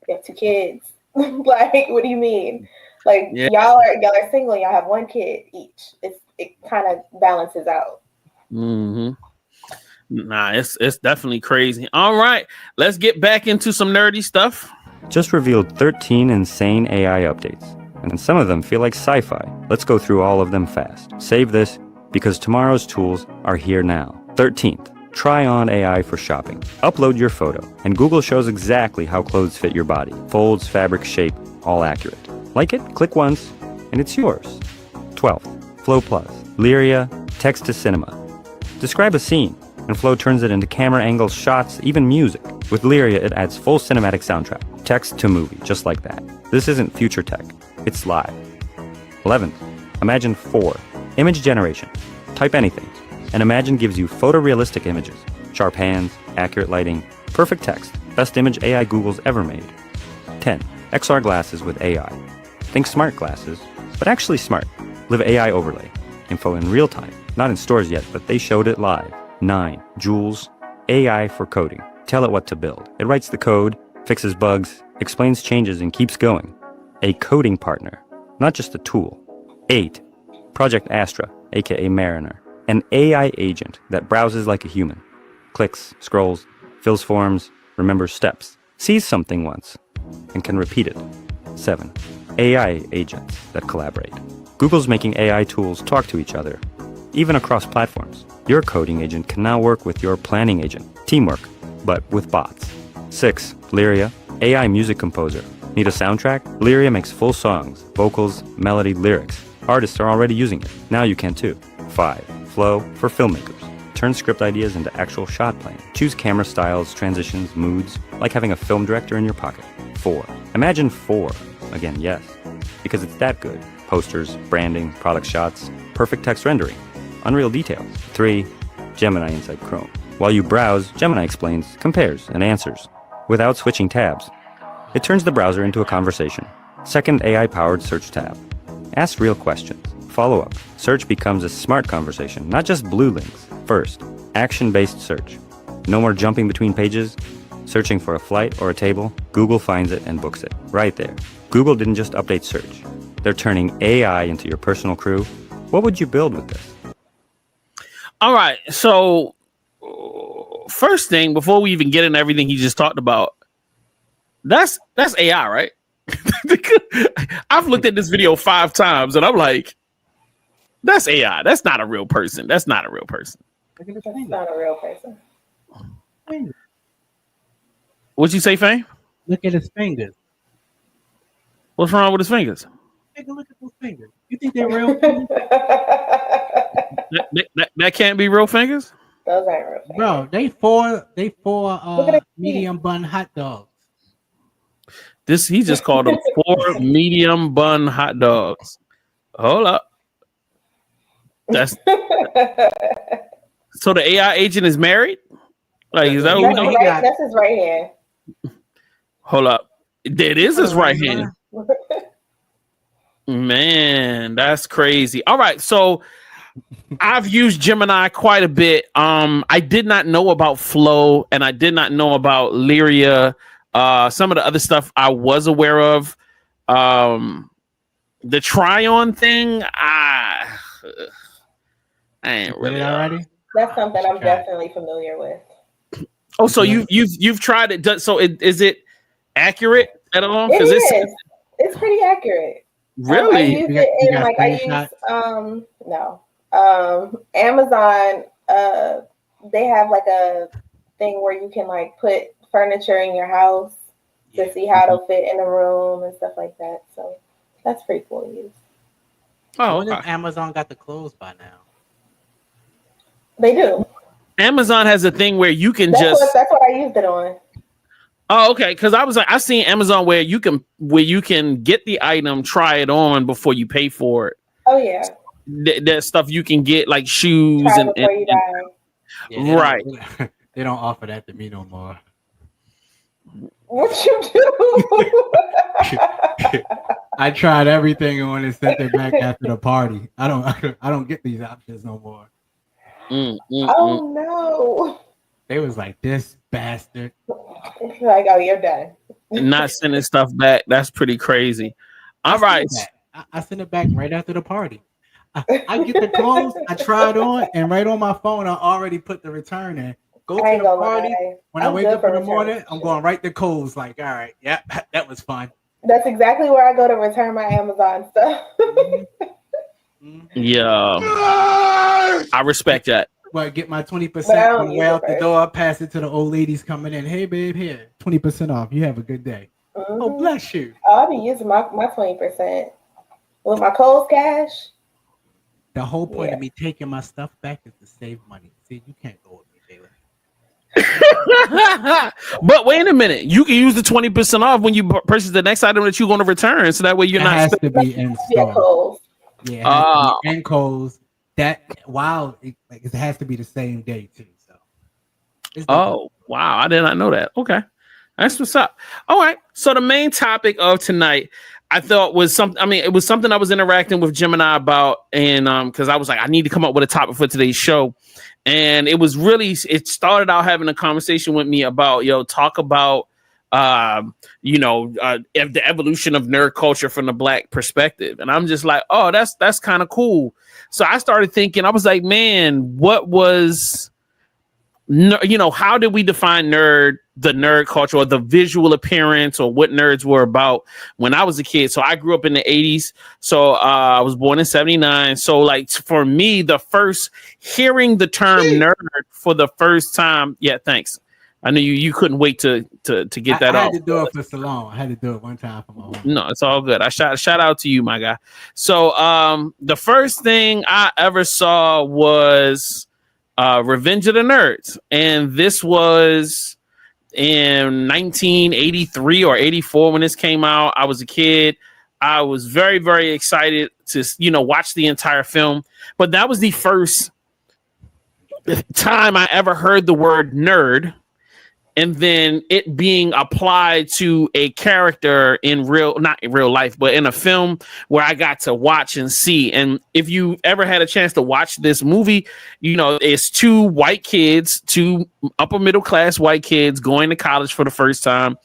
We have 2 kids. Like, what do you mean? Like, yeah. y'all are single, y'all have 1 kid each. It kind of balances out. Mm-hmm. Nah, it's definitely crazy. All right, let's get back into some nerdy stuff. Just revealed 13 insane AI updates, and some of them feel like sci-fi. Let's go through all of them fast. Save this, because tomorrow's tools are here now. 13th, try on AI for shopping. Upload your photo, and Google shows exactly how clothes fit your body. Folds, fabric, shape, all accurate. Like it? Click once, and it's yours. 12th, Flow Plus, Lyria, text to cinema. Describe a scene, and Flow turns it into camera angles, shots, even music. With Lyria, it adds full cinematic soundtrack. Text to movie, just like that. This isn't future tech, it's live. 11th, Imagine 4, image generation. Type anything, and Imagine gives you photorealistic images. Sharp hands, accurate lighting, perfect text. Best image AI Google's ever made. 10, XR glasses with AI. Think smart glasses, but actually smart. Live AI overlay. Info in real time. Not in stores yet, but they showed it live. 9, Jules, AI for coding. Tell it what to build. It writes the code, fixes bugs, explains changes, and keeps going. A coding partner, not just a tool. 8, Project Astra, aka Mariner. An AI agent that browses like a human. Clicks, scrolls, fills forms, remembers steps. Sees something once, and can repeat it. 7, AI agents that collaborate. Google's making AI tools talk to each other, even across platforms. Your coding agent can now work with your planning agent. Teamwork, but with bots. 6, Lyria, AI music composer. Need a soundtrack? Lyria makes full songs, vocals, melody, lyrics. Artists are already using it. Now you can too. 5, Flow for filmmakers. Turn script ideas into actual shot planning. Choose camera styles, transitions, moods, like having a film director in your pocket. 4, Imagine 4. Again, yes, because it's that good. Posters, branding, product shots, perfect text rendering, Unreal details. 3, Gemini inside Chrome. While you browse, Gemini explains, compares, and answers, without switching tabs. It turns the browser into a conversation. Second AI-powered search tab. Ask real questions. Follow up. Search becomes a smart conversation, not just blue links. First, action-based search. No more jumping between pages. Searching for a flight or a table, Google finds it and books it. Right there. Google didn't just update search. They're turning AI into your personal crew. What would you build with this? All right, so first thing, before we even get into everything he just talked about, that's AI, right? I've looked at this video 5 times, and I'm like, that's AI. That's not a real person. That's not a real person. That's not a real person. What'd you say, Fame? Look at his fingers. What's wrong with his fingers? Take a look at those fingers. You think they're real fingers? That can't be real fingers? Those aren't real fingers. Bro, they four medium bun hot dogs. He just called them 4 medium bun hot dogs. Hold up. So the AI agent is married? Like, is that what we got? That's his right hand. Hold up. That is his right hand. Man, that's crazy. All right, so I've used Gemini quite a bit. I did not know about Flow, and I did not know about Lyria. Some of the other stuff I was aware of. The try-on thing, I ain't really already. That's something I'm definitely familiar with. Oh, so you've tried it? So is it accurate at all? It is. It's pretty accurate. Really? I use it in Amazon they have like a thing where you can like put furniture in your house to see how it'll fit in a room and stuff like that. So that's pretty cool to use. Oh, when if Amazon got the clothes by now? They do. Amazon has a thing where you can that's what I used it on. Oh, okay. Because I was like, I've seen Amazon where you can get the item, try it on before you pay for it. Oh yeah. That stuff you can get like shoes Try and before you buy. Yeah, right. They don't offer that to me no more. What you do? I tried everything on and sent it back after the party. I don't get these options no more. Oh no. They was like, this bastard. Like, oh, you're done. Not sending stuff back. That's pretty crazy. All right. I sent it back right after the party. I get the clothes, I try it on, and right on my phone, I already put the return in. Go to the party. When I wake up in the morning, I'm going right to Kohl's. Like, all right, yeah, that was fun. That's exactly where I go to return my Amazon stuff. Yeah. I respect that. Well, get my 20% on the way out the door, pass it to the old ladies coming in. Hey, babe, here, 20% off. You have a good day. Mm-hmm. Oh, bless you. Oh, I'll be using my 20% with my Kohl's cash. The whole point of me taking my stuff back is to save money. See, you can't go with me, Taylor. But wait a minute, you can use the 20% off when you purchase the next item that you're going to return, so that way you're not. Has to be in store. Yeah, it has to be in Kohl's. That it has to be the same day too. So. Wow, I did not know that. Okay, that's what's up. All right, so the main topic of tonight, I thought was something. I mean, it was something I was interacting with Gemini about, and because I was like, I need to come up with a topic for today's show. And it started out having a conversation with me about, talk about, the evolution of nerd culture from the Black perspective. And I'm just like, oh, that's kind of cool. So I started thinking, I was like, man, what was, how did we define the nerd culture, or the visual appearance, or what nerds were about when I was a kid? So I grew up in the 80s. So I was born in 79. So like for me, the first hearing the term nerd for the first time. Yeah, thanks. I knew you couldn't wait to get that off. I had to do it for so long. I had to do it one time for my own. No, it's all good. Shout out to you, my guy. So the first thing I ever saw was Revenge of the Nerds. And this was in 1983 or 84 when this came out. I was a kid. I was very, very excited to, watch the entire film. But that was the first time I ever heard the word nerd, and then it being applied to a character not in real life, but in a film where I got to watch and see. And if you ever had a chance to watch this movie, it's two upper middle class white kids going to college for the first time,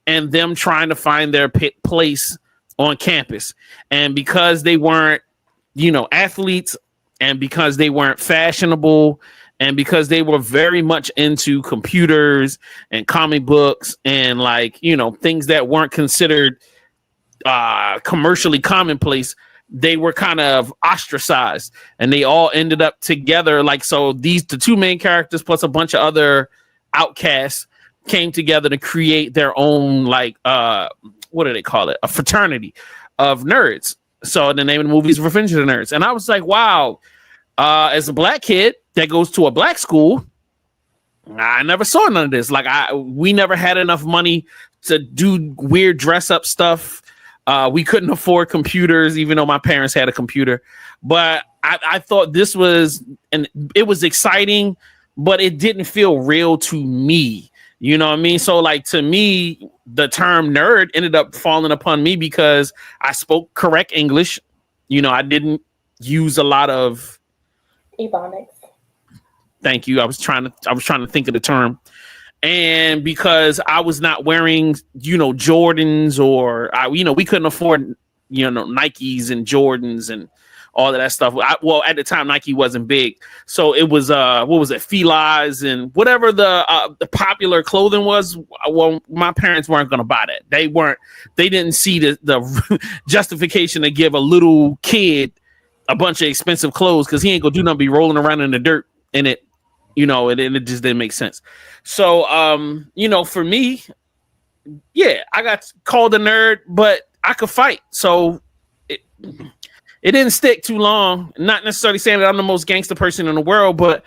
and them trying to find their place on campus. And because they weren't, athletes, and because they weren't fashionable, and because they were very much into computers and comic books and things that weren't considered commercially commonplace, they were kind of ostracized, and they all ended up together. So the two main characters plus a bunch of other outcasts came together to create their own, what do they call it? A fraternity of nerds. So the name of the movie is Revenge of the Nerds. And I was like, wow, as a Black kid that goes to a Black school, I never saw none of this. We never had enough money to do weird dress up stuff. We couldn't afford computers, even though my parents had a computer. But I thought this was, and it was exciting, but it didn't feel real to me. You know what I mean? So to me, the term nerd ended up falling upon me because I spoke correct English. I didn't use a lot of Ebonics. Thank you. I was trying to think of the term. And because I was not wearing, Jordans, or we couldn't afford, Nikes and Jordans and all of that stuff. At the time, Nike wasn't big. So it was, what was it? Feli's and whatever the popular clothing was. Well, my parents weren't going to buy that. They didn't see the justification to give a little kid a bunch of expensive clothes, because he ain't going to do nothing, be rolling around in the dirt in it you know, and it just didn't make sense. So, you know, for me, yeah, I got called a nerd, but I could fight. So it didn't stick too long. Not necessarily saying that I'm the most gangster person in the world, but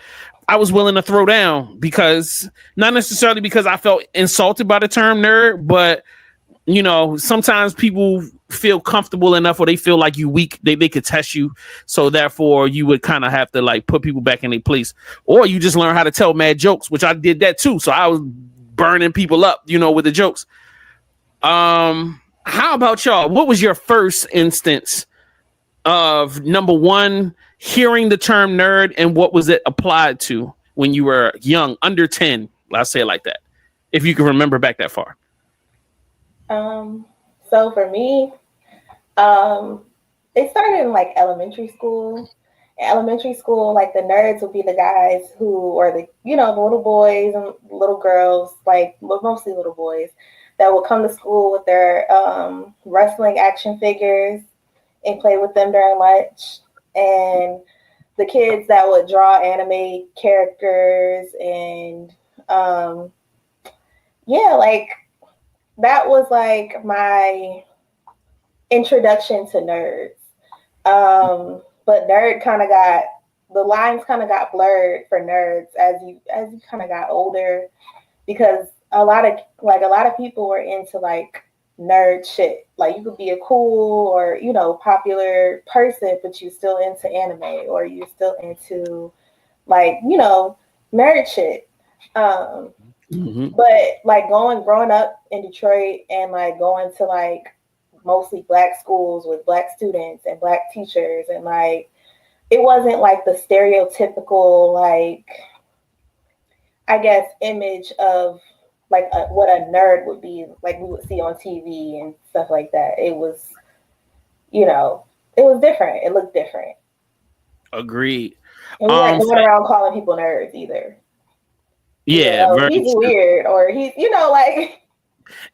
I was willing to throw down because not necessarily because I felt insulted by the term nerd, but you know, sometimes people feel comfortable enough or they feel like you weak, they could test you. So therefore you would kind of have to like put people back in their place. Or you just learn how to tell mad jokes, which I did that too. So I was burning people up, you know, with the jokes. How about y'all? What was your first instance of, number one, hearing the term nerd, and what was it applied to when you were young, under 10? Let's say it like that, if you can remember back that far. So for me, it started in like elementary school. In elementary school, like the nerds would be the guys who are the, you know, the little boys and little girls, like mostly little boys, that would come to school with their wrestling action figures and play with them during lunch. And the kids that would draw anime characters and yeah, like that was like my introduction to nerds. But nerd kind of got, the lines kind of got blurred for nerds as you kind of got older, because a lot of people were into like nerd shit. Like you could be a cool or, you know, popular person, but you still into anime or you still into like, you know, nerd shit. But like growing up in Detroit and like going to like mostly Black schools with Black students and Black teachers, and like it wasn't like the stereotypical like, I guess, image of like what a nerd would be, like we would see on TV and stuff like that. It was, you know, it was different. It looked different. Agreed. And we weren't going around calling people nerds either. Yeah, you know, he's weird, or he's, you know, like.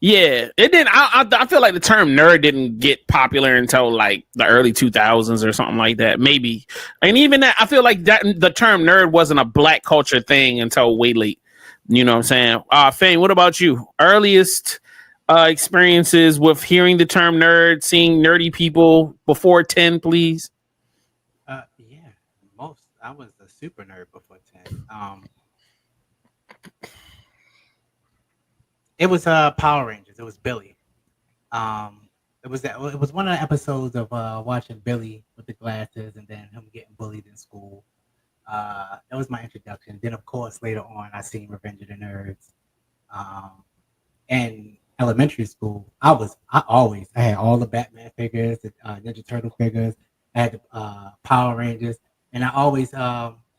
Yeah, it didn't. I feel like the term nerd didn't get popular until like the early 2000s or something like that, maybe. And even that, I feel like that the term nerd wasn't a Black culture thing until way late. You know what I'm saying? Fane, what about you? Earliest experiences with hearing the term nerd, seeing nerdy people before 10, please. Yeah, most. I was a super nerd before 10. It was Power Rangers. It was Billy. It was one of the episodes of watching Billy with the glasses and then him getting bullied in school. That was my introduction. Then of course later on I seen Revenge of the Nerds. And elementary school, I had all the Batman figures, the Ninja Turtle figures, I had the Power Rangers, and I always and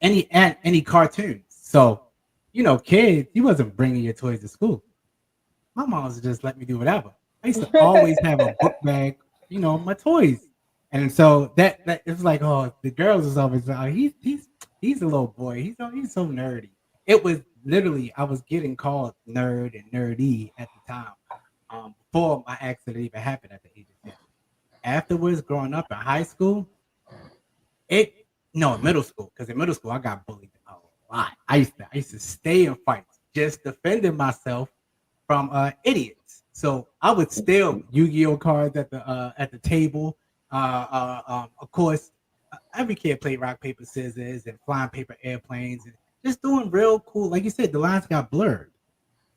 any cartoons. So, you know, kids, you wasn't bringing your toys to school. My mom was just let me do whatever. I used to always have a book bag, you know, my toys. And so that it was like, oh, the girls was always like, he's a little boy. He's so nerdy. It was literally, I was getting called nerd and nerdy at the time, before my accident even happened at the age of 10. Afterwards, growing up in high school, middle school, because in middle school I got bullied a lot. I used to stay in fights, just defending myself from idiots. So I would steal Yu-Gi-Oh cards at the table. Of course, every kid played rock, paper, scissors and flying paper airplanes and just doing real cool. Like you said, the lines got blurred,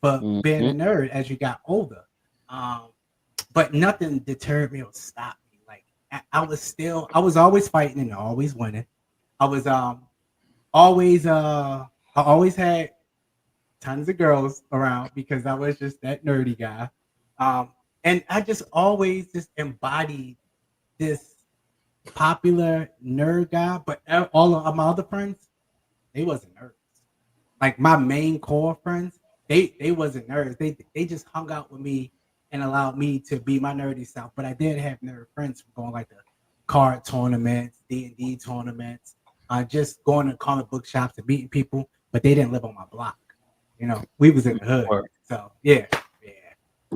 but being a nerd as you got older. But nothing deterred me or stopped me. Like I was always fighting and always winning. I was I always had tons of girls around because I was just that nerdy guy. And I just always just embodied this popular nerd guy, but all of my other friends, they wasn't nerds. Like my main core friends, they wasn't nerds. They just hung out with me and allowed me to be my nerdy self. But I did have nerd friends from going like the card tournaments, D&D tournaments, just going to comic book shops and meeting people, but they didn't live on my block. You know, we was in the hood. So yeah.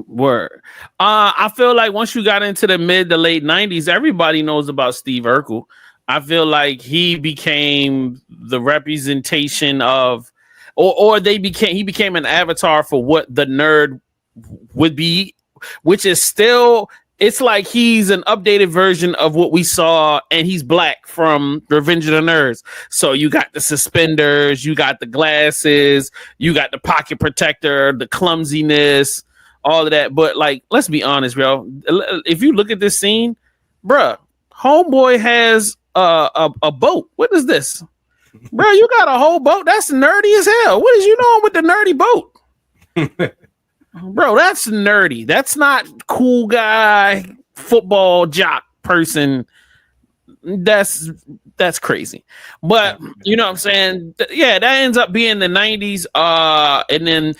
Word. I feel like once you got into the mid to late 90s, everybody knows about Steve Urkel. I feel like he became the representation of, or he became an avatar for what the nerd would be, which is still, it's like he's an updated version of what we saw, and he's black from Revenge of the Nerds. So you got the suspenders, you got the glasses, you got the pocket protector, the clumsiness, all of that. But like, let's be honest, bro. If you look at this scene, bruh, homeboy has a boat. What is this? Bro, you got a whole boat? That's nerdy as hell. What is you doing with the nerdy boat? Bro, that's nerdy. That's not cool guy, football jock person. That's crazy. But you know what I'm saying? Yeah, that ends up being the 90s. And then,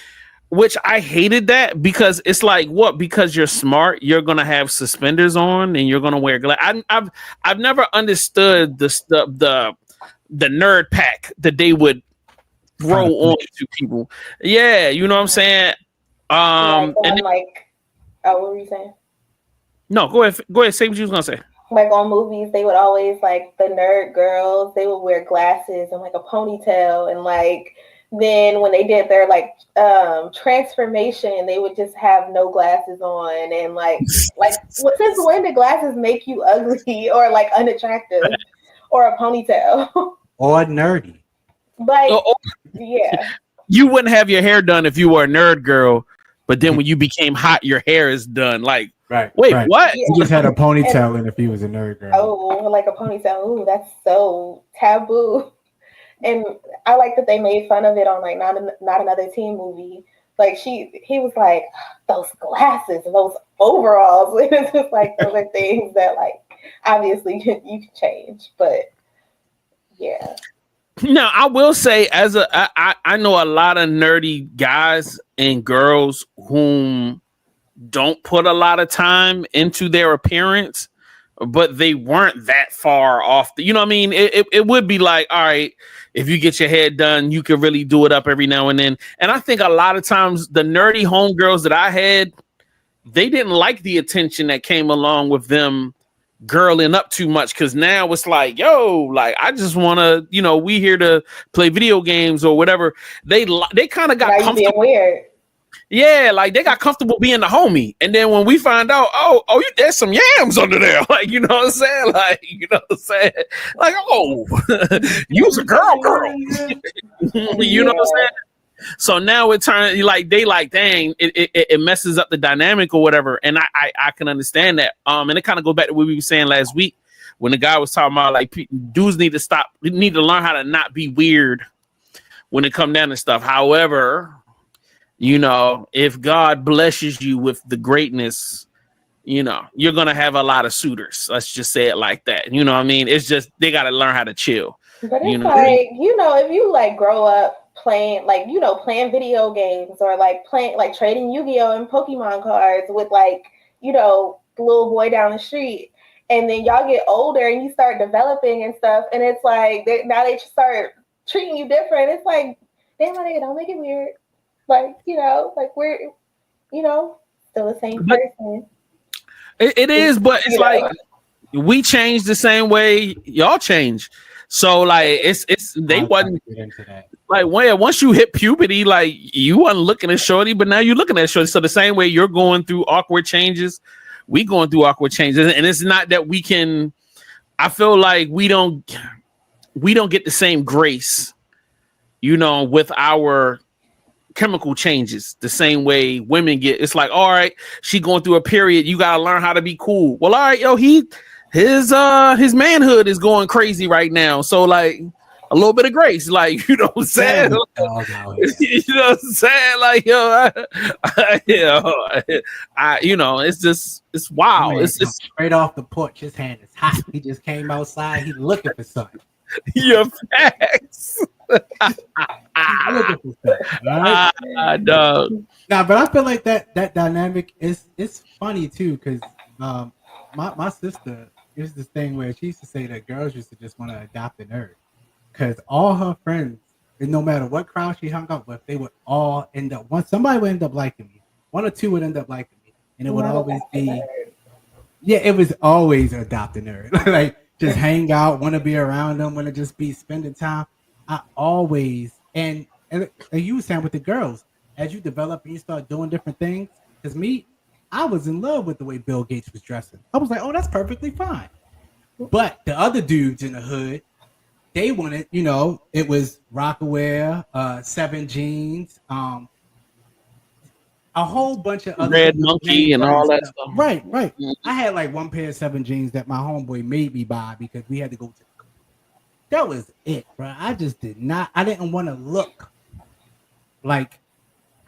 which I hated that, because it's like, what? Because you're smart, you're gonna have suspenders on and you're gonna wear glass. I've never understood the nerd pack that they would throw on to people. Yeah, you know what I'm saying? What were you saying? No, go ahead. Say what you was gonna say. Like on movies, they would always, like, the nerd girls, they would wear glasses and like a ponytail, and like then when they did their like transformation, they would just have no glasses on, and like since when did glasses make you ugly or like unattractive, or a ponytail or nerdy? Like, yeah, you wouldn't have your hair done if you were a nerd girl, but then when you became hot, your hair is done. Like, wait, what? He just had a ponytail in if he was a nerd girl. Oh, like a ponytail. Ooh, that's so taboo. And I like that they made fun of it on like not Another Teen Movie. Like he was like, those glasses and those overalls. It's just like those are things that like obviously you can change, but yeah. Now, I will say, I know a lot of nerdy guys and girls whom don't put a lot of time into their appearance, but they weren't that far off. You know what I mean? It would be like, all right, if you get your hair done, you can really do it up every now and then. And I think a lot of times the nerdy homegirls that I had, they didn't like the attention that came along with them girling up too much, because now it's like, yo, like, I just want to, you know, we here to play video games or whatever. They kind of got comfortable. Weird. Yeah, like they got comfortable being the homie, and then when we find out, there's some yams under there, like, you know what I'm saying, like, you know what I'm saying, like, oh, you's a girl, you know what I'm saying. So now it turns like they like, dang, it messes up the dynamic or whatever, and I can understand that. And it kind of goes back to what we were saying last week when the guy was talking about like dudes need to learn how to not be weird when it come down to stuff. However, you know, if God blesses you with the greatness, you know, you're gonna have a lot of suitors. Let's just say it like that. You know what I mean? It's just they got to learn how to chill. But it's like, you know, if you like grow up playing, like, you know, playing video games or like playing, like trading Yu-Gi-Oh and Pokemon cards with like, you know, the little boy down the street, and then y'all get older and you start developing and stuff, and it's like now they start treating you different. It's like, damn, my nigga, don't make it weird. Like, you know, like we're, you know, still the same person. It is, but it's like we change the same way y'all change. So like it's they wasn't like once you hit puberty, like you wasn't looking at shorty, but now you're looking at shorty. So the same way you're going through awkward changes, we going through awkward changes, and it's not that we can. I feel like we don't get the same grace, you know, with our chemical changes the same way women get. It's like, all right, she going through a period, you gotta learn how to be cool. Well, all right, yo, his manhood is going crazy right now, so like a little bit of grace, like, you know what I'm saying? You know what I'm saying? Like, yo, I you know, it's just, it's wild. Man, it's straight off the porch, his hand is hot. He just came outside, he's looking for something. Your facts. Nah, but I feel like that dynamic is funny too, because my sister is this thing where she used to say that girls used to just want to adopt a nerd, because all her friends, and no matter what crowd she hung out with, they would all end up, somebody would end up liking me, one or two would end up liking me, and it would always be, it was always adopt a nerd. Like just hang out, want to be around them, want to just be spending time. I always and you saying with the girls, as you develop and you start doing different things. Because me, I was in love with the way Bill Gates was dressing. I was like, oh, that's perfectly fine. But the other dudes in the hood, they wanted, it was Rockaware, 7 Jeans, a whole bunch of other Red Monkey and all that stuff. Right. I had like one pair of 7 Jeans that my homeboy made me buy because we had to go to. That was it, bro. I just I didn't want to look like,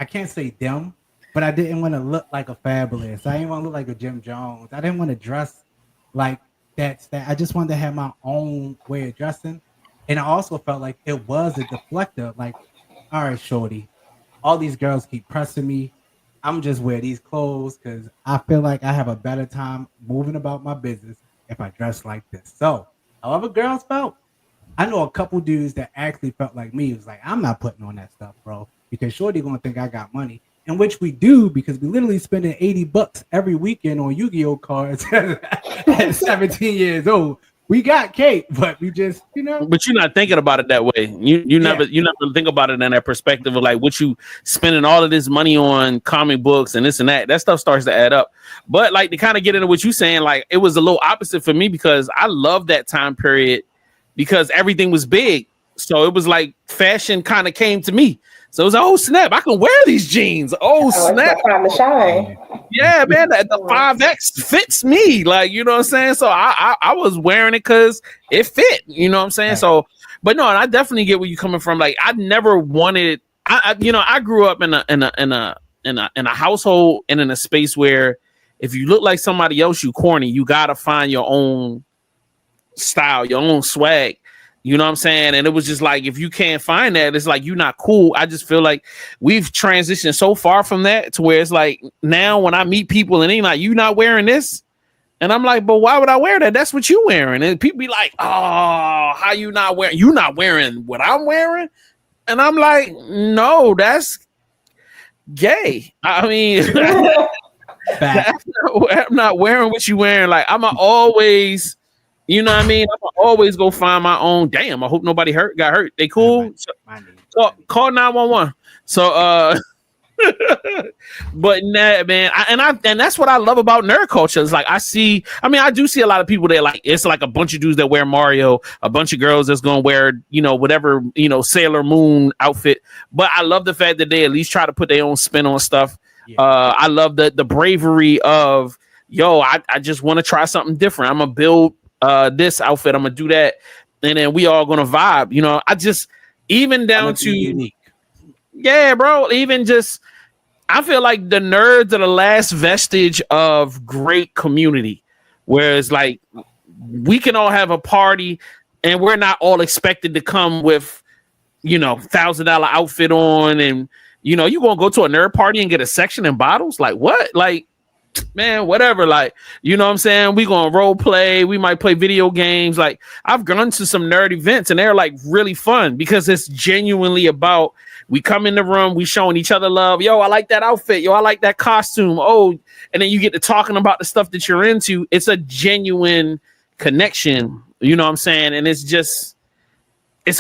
I can't say them, but I didn't want to look like a Fabulous. I didn't want to look like a Jim Jones. I didn't want to dress like that. I just wanted to have my own way of dressing. And I also felt like it was a deflector. Like, all right, shorty, all these girls keep pressing me. I'm just wear these clothes because I feel like I have a better time moving about my business if I dress like this. So, however girls felt, I know a couple dudes that actually felt like me. It was like, I'm not putting on that stuff, bro, because shorty gonna think I got money. In which we do, because we literally spending $80 every weekend on Yu-Gi-Oh cards at 17 years old. We got cake, but we just, But you're not thinking about it that way. You never think about it in that perspective of like what you spending all of this money on comic books and this and that. That stuff starts to add up. But like to kind of get into what you're saying, like it was a little opposite for me because I love that time period because everything was big. So it was like fashion kind of came to me. So it was like, oh snap, I can wear these jeans. Oh snap. Time to shine. Yeah, man, the 5X fits me. Like, you know what I'm saying? So I was wearing it because it fit. You know what I'm saying? Right. So, but no, I definitely get where you're coming from. Like, I never wanted. I grew up in a household and in a space where if you look like somebody else, you corny. You gotta find your own style, your own swag. You know what I'm saying? And it was just like, if you can't find that, it's like, you're not cool. I just feel like we've transitioned so far from that to where it's like, now when I meet people and they like, you not wearing this? And I'm like, but why would I wear that? That's what you wearing. And people be like, oh, how you not wearing? You not wearing what I'm wearing? And I'm like, no, that's gay. I mean, I'm not wearing what you wearing. Like, I'm always... You know what I mean? I'm always go find my own. Damn, I hope nobody got hurt. They cool? So call 911. So but nah, man, and that's what I love about nerd culture. It's like I do see a lot of people that like it's like a bunch of dudes that wear Mario, a bunch of girls that's gonna wear, whatever, Sailor Moon outfit. But I love the fact that they at least try to put their own spin on stuff. Yeah. I love the bravery of I just want to try something different. I'm gonna build this outfit, I'm gonna do that, and then we all gonna vibe. I just even down to unique. Yeah, bro. Even just I feel like the nerds are the last vestige of great community, whereas like we can all have a party and we're not all expected to come with $1,000 outfit on, and you gonna go to a nerd party and get a section in bottles. Like what? Like, man, whatever. Like, you know what I'm saying? We gonna role play. We might play video games. Like, I've gone to some nerd events and they're like really fun because it's genuinely about we come in the room, we showing each other love. Yo, I like that outfit. Yo, I like that costume. Oh, and then you get to talking about the stuff that you're into. It's a genuine connection. You know what I'm saying? And it's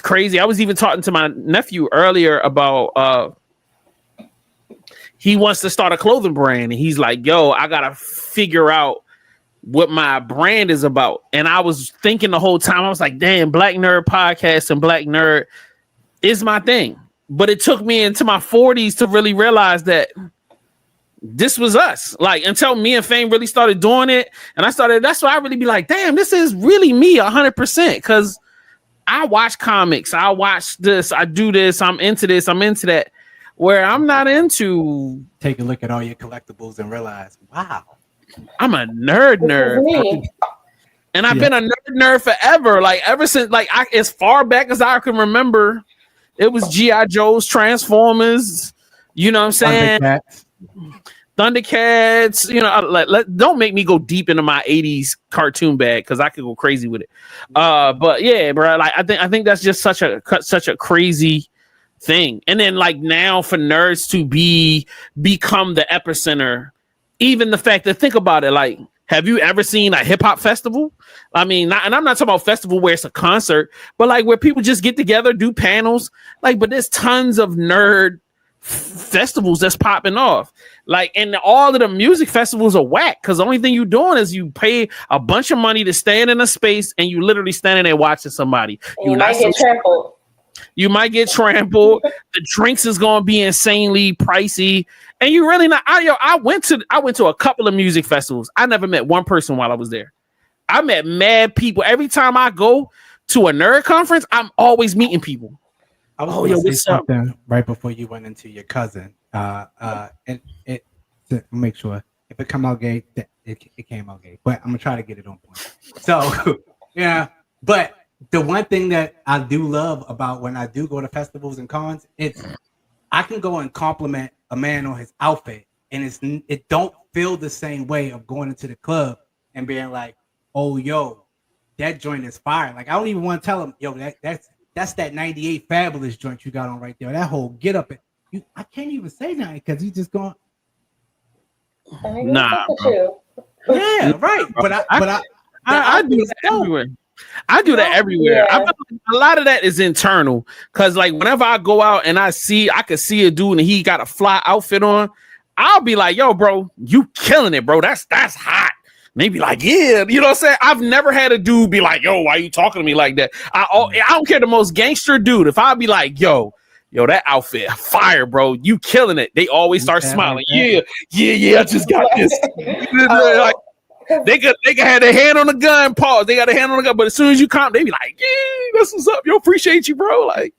crazy. I was even talking to my nephew earlier about he wants to start a clothing brand, and he's like, yo, I gotta figure out what my brand is about. And I was thinking the whole time, I was like, damn, Black Nerd Podcast and Black Nerd is my thing. But it took me into my 40s to really realize that this was us. Like, until me and Fame really started doing it, and that's why I really be like, damn, this is really me 100%. Because I watch comics, I watch this, I do this, I'm into this, I'm into that. Where I'm not into. Take a look at all your collectibles and realize, wow, I'm a nerd. And I've been a nerd forever. Like ever since, like as far back as I can remember, it was G.I. Joe's, Transformers. You know what I'm saying? Thundercats. Don't make me go deep into my 80s cartoon bag because I could go crazy with it. But yeah, bro. Like I think that's just such a crazy thing. And then like now for nerds to become the epicenter, even the fact that think about it, like Have you ever seen a hip hop festival? I mean, and I'm not talking about festival where it's a concert, but like where people just get together, do panels. Like, but there's tons of nerd festivals that's popping off. Like, and all of the music festivals are whack because the only thing you're doing is you pay a bunch of money to stand in a space and you literally standing there watching somebody. You might get trampled. You might get trampled. The drinks is gonna be insanely pricey, and you really not. I went to a couple of music festivals. I never met one person while I was there. I met mad people. Every time I go to a nerd conference, I'm always meeting people. I was going to say something right before you went into your cousin. And it to make sure if it come out gay, it came out gay. But I'm gonna try to get it on point. So yeah, but the one thing that I do love about when I do go to festivals and cons, it's I can go and compliment a man on his outfit, and it don't feel the same way of going into the club and being like, oh yo, that joint is fire. Like I don't even want to tell him, yo, that's that 98 Fabulous joint you got on right there. That whole get up. I can't even say that because he's just going. Nah, yeah, right. But I do that everywhere. I do that everywhere. I feel like a lot of that is internal because, like, whenever I go out and I could see a dude and he got a fly outfit on, I'll be like, "Yo, bro, you killing it, bro. That's hot." And they be like, "Yeah," you know what I'm saying? I've never had a dude be like, "Yo, why are you talking to me like that?" I don't care the most gangster dude. If I be like, "Yo, that outfit, fire, bro. You killing it." They always start smiling. Yeah. I just got this. Like, they could have their hand on the gun, pause. They got a hand on the gun, but as soon as you come, they be like, "Yeah, that's what's up. Yo, appreciate you, bro." Like,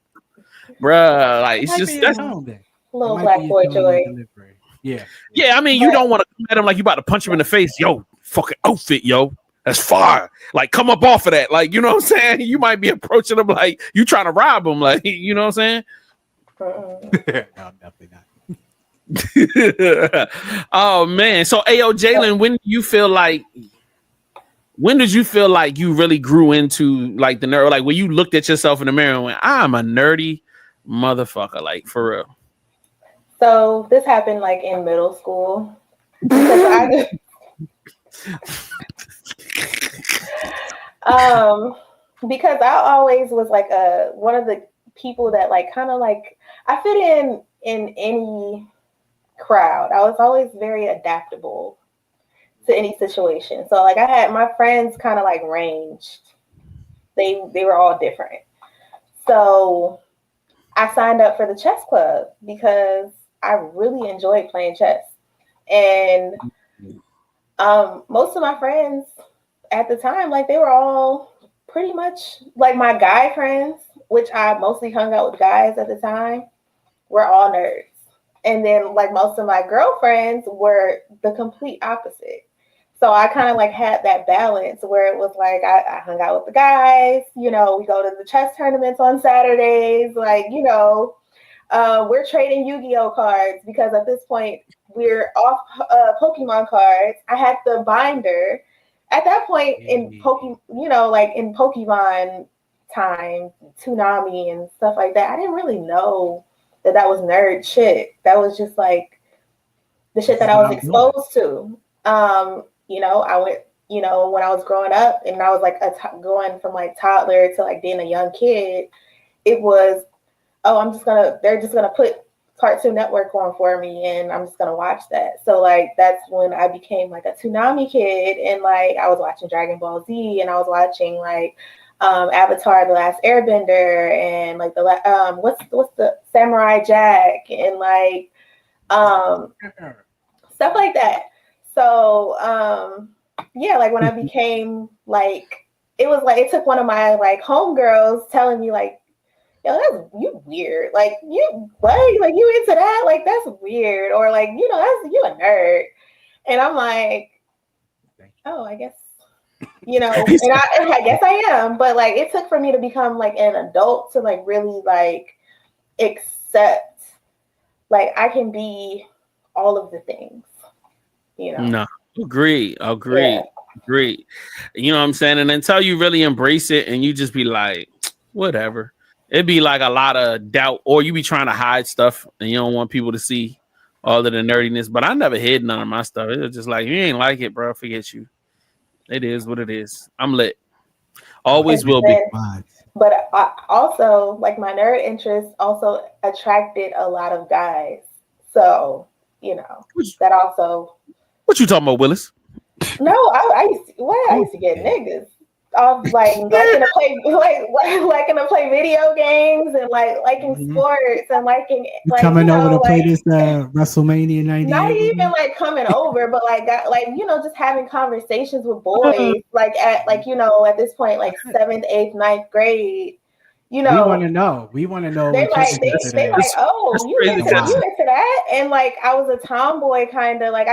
bruh, like it's just that's little black boy joy. Yeah. I mean, you don't want to come at him like you about to punch him in the face. Yo, fucking outfit, yo. That's fire. Like, come up off of that. Like, you know what I'm saying? You might be approaching him like you trying to rob him. Like, you know what I'm saying? No, definitely not. Oh man. So Ayo Jalen, when did you feel like you really grew into like the nerd? Like when you looked at yourself in the mirror and went, I'm a nerdy motherfucker, like for real. So this happened like in middle school. Because I always was like one of the people that like kind of like I fit in any crowd. I was always very adaptable to any situation. So like I had my friends kind of like ranged. They were all different. So I signed up for the chess club because I really enjoyed playing chess. And most of my friends at the time, like they were all pretty much like my guy friends, which I mostly hung out with guys at the time, were all nerds. And then like most of my girlfriends were the complete opposite. So I kind of like had that balance where it was like I hung out with the guys, we go to the chess tournaments on Saturdays, like, we're trading Yu-Gi-Oh cards because at this point we're off Pokemon cards. I had the binder. At that point in in Pokemon time, Toonami and stuff like that, I didn't really know that was nerd shit. That was just like the shit that I was exposed to. I went, when I was growing up and I was like going from like toddler to like being a young kid, it was, they're just gonna put Cartoon Network on for me and I'm just gonna watch that. So like that's when I became like a Toonami kid and like I was watching Dragon Ball Z and I was watching like Avatar: The Last Airbender and like the what's the Samurai Jack and like stuff like that. So like when I became like it was like it took one of my like homegirls telling me like, yo, that's you weird. Like you what? Like you into that? Like that's weird. Or like, that's you a nerd. And I'm like, oh, I guess, and I guess I am. But like it took for me to become like an adult to like really like accept like I can be all of the things, No, agree. Yeah. You know what I'm saying? And until you really embrace it and you just be like, whatever. It'd be like a lot of doubt, or you be trying to hide stuff and you don't want people to see all of the nerdiness. But I never hid none of my stuff. It was just like, you ain't like it, bro. Forget you. It is what it is. I'm lit. Always will be. But I also, like, my nerd interest also attracted a lot of guys. So, you know, that also. What you talking about, Willis? No, I used to get niggas. Liking to play video games and liking sports and liking coming over to play this WrestleMania 98. Not even coming over, but just having conversations with boys at this point, 7th, 8th, 9th grade. We want to know. They oh, you into that? And I was a tomboy kind of I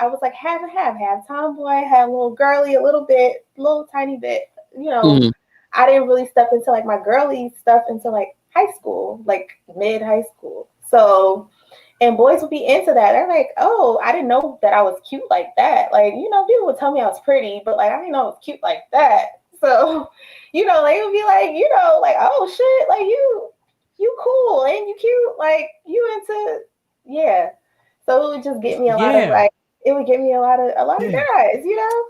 was half and half tomboy, had a little girly, a little tiny bit. I didn't really step into my girly stuff until high school, mid high school. So, and boys would be into that. They're like, oh, I didn't know that I was cute like that. People would tell me I was pretty, but I didn't know I was cute like that. So, they would be oh shit, you cool and you cute, you into, yeah. So it would just get me a lot of it would get me a lot of guys,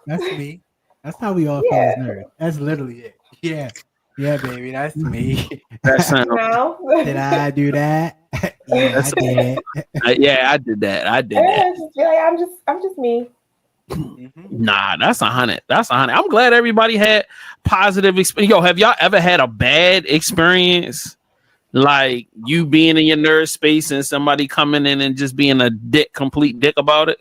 That's me. That's how we all feel as nerds. That's literally it. Yeah. Yeah, baby, that's me. That sounds. Did I do that? Yeah, I did. I did that. I did that. Just be I'm just me. Nah, that's 100. That's 100. I'm glad everybody had positive experience. Yo, have y'all ever had a bad experience? Like you being in your nerd space and somebody coming in and just being a complete dick about it?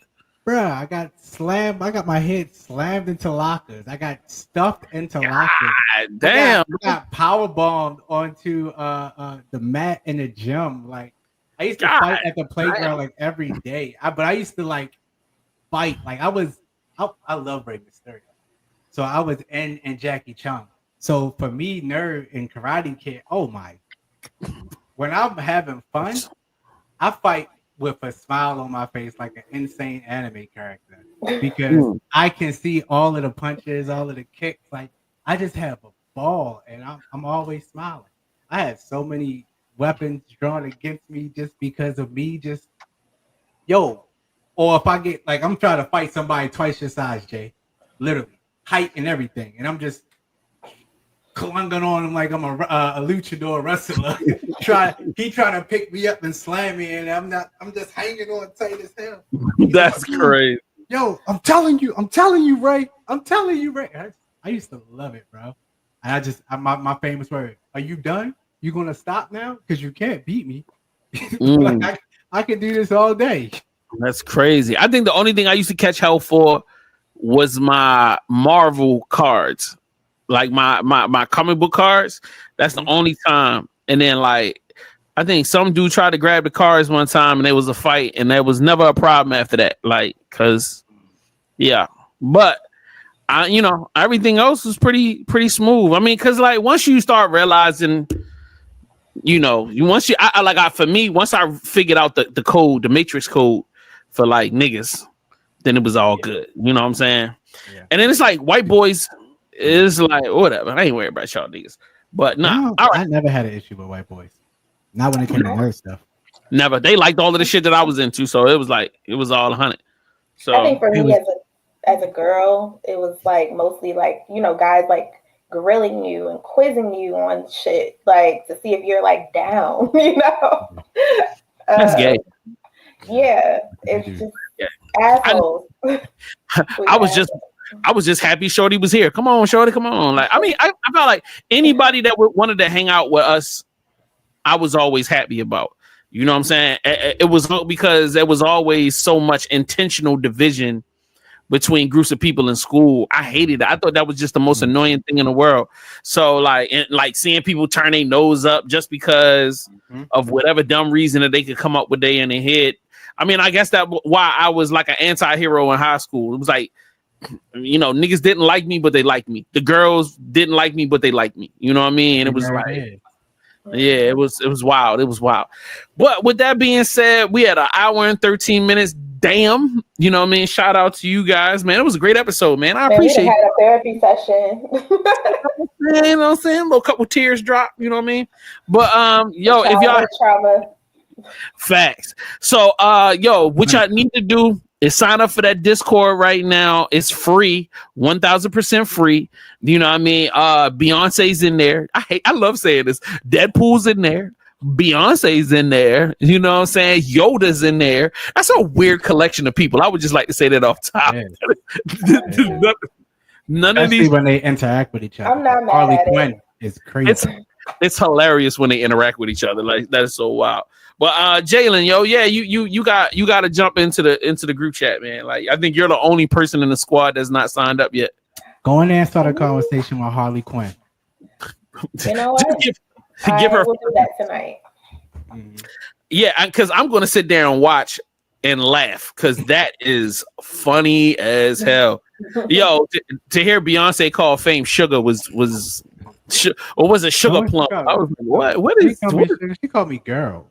Bruh, I got slammed. I got my head slammed into lockers. I got stuffed into lockers. Damn. I got power bombed onto the mat in the gym. I used to fight at the playground every day. But I used to fight. I love Rey Mysterio. So I was in Jackie Chan. So for me, nerd and Karate Kid, oh my. When I'm having fun, I fight with a smile on my face like an insane anime character. Because I can see all of the punches, all of the kicks. I just have a ball and I'm always smiling. I have so many weapons drawn against me just because of me or if I get I'm trying to fight somebody twice your size, Jay, literally height and everything, and I'm just clunging on him like I'm a luchador wrestler. He trying to pick me up and slam me, and I'm just hanging on tight as hell. That's crazy. Yo, I'm telling you, Ray. I used to love it, bro. And my famous word: are you done? You gonna stop now? Because you can't beat me. I can do this all day. That's crazy. I think the only thing I used to catch hell for was my Marvel cards, my comic book cards. That's the only time. And then I think some dude tried to grab the cards one time, and there was a fight, and there was never a problem after that. Cause yeah, but everything else was pretty smooth. I mean, cause once you start realizing. Once I figured out the code, the matrix code for niggas, then it was all good. You know what I'm saying? Yeah. And then it's white boys is whatever. I ain't worried about y'all niggas. But nah, I never had an issue with white boys. Not when it came to nerd stuff. Never. They liked all of the shit that I was into, so it was all 100. So I think for me as a girl, it was mostly guys grilling you and quizzing you on shit to see if you're down, That's gay. Yeah, it's just assholes. I was just happy Shorty was here. Come on, Shorty, come on. I felt like anybody that wanted to hang out with us, I was always happy about. You know what I'm saying? It was because there was always so much intentional division between groups of people in school. I hated it. I thought that was just the most annoying thing in the world. So seeing people turn their nose up just because of whatever dumb reason that they could come up with in their head. I mean, I guess that's why I was an anti-hero in high school. It was niggas didn't like me, but they liked me. The girls didn't like me, but they liked me. You know what I mean? And it was it was wild. It was wild. But with that being said, we had an hour and 13 minutes. Damn, you know what I mean? Shout out to you guys, man. It was a great episode, man. I appreciate it. We had a therapy session. You know what I'm saying? A little couple tears drop, you know what I mean? But if y'all trauma. Facts. So what y'all need to do is sign up for that Discord right now. It's free, 1000% free. You know what I mean? Beyonce's in there. I love saying this. Deadpool's in there. Beyonce's in there. You know what I'm saying? Yoda's in there. That's a weird collection of people. I would just like to say that off top. Yeah. None of Especially these when they interact with each other. I'm not mad Harley at it. Quinn is crazy. It's hilarious when they interact with each other. Like that is so wild. But Jalen, yo, yeah, you got to jump into the group chat, man. Like I think you're the only person in the squad that's not signed up yet. Go in there and start a conversation with Harley Quinn. You know what? Give her. We'll do that tonight. Yeah, because I'm going to sit there and watch and laugh because that is funny as hell. Yo, to hear Beyonce call Fame Sugar was or was it Sugar Plum? I was like, what is? She called me girl.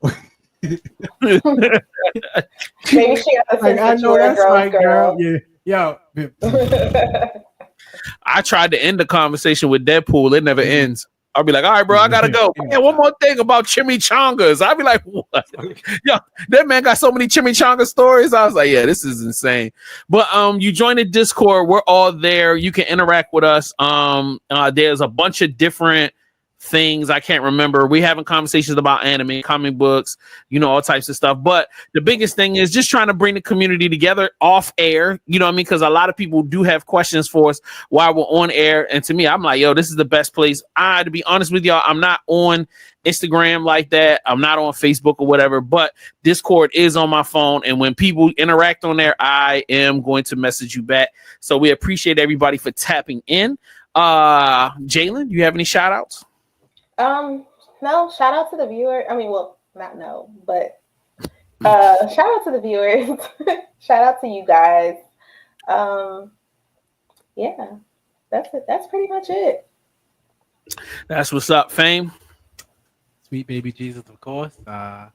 Maybe she got the sense I that know you're a that's right, girl. Yeah, yo. I tried to end the conversation with Deadpool. It never ends. I'll be like, all right, bro, I gotta go. Man, one more thing about chimichangas. I'll be like, what? Yo, that man got so many chimichanga stories. I was like, yeah, this is insane. But you join the Discord. We're all there. You can interact with us. There's a bunch of different things I can't remember. We having conversations about anime, comic books, you know, all types of stuff. But the biggest thing is just trying to bring the community together off air. You know what I mean? Because a lot of people do have questions for us while we're on air. And to me, I'm like, yo, this is the best place. To be honest with y'all, I'm not on Instagram like that. I'm not on Facebook or whatever, but Discord is on my phone. And when people interact on there, I am going to message you back. So we appreciate everybody for tapping in. Jalen, you have any shout outs? No, shout out to the viewer. I mean, well, not no, but shout out to the viewers. Shout out to you guys. Yeah, that's it. That's pretty much it. That's what's up, Fame. Sweet baby Jesus, of course. My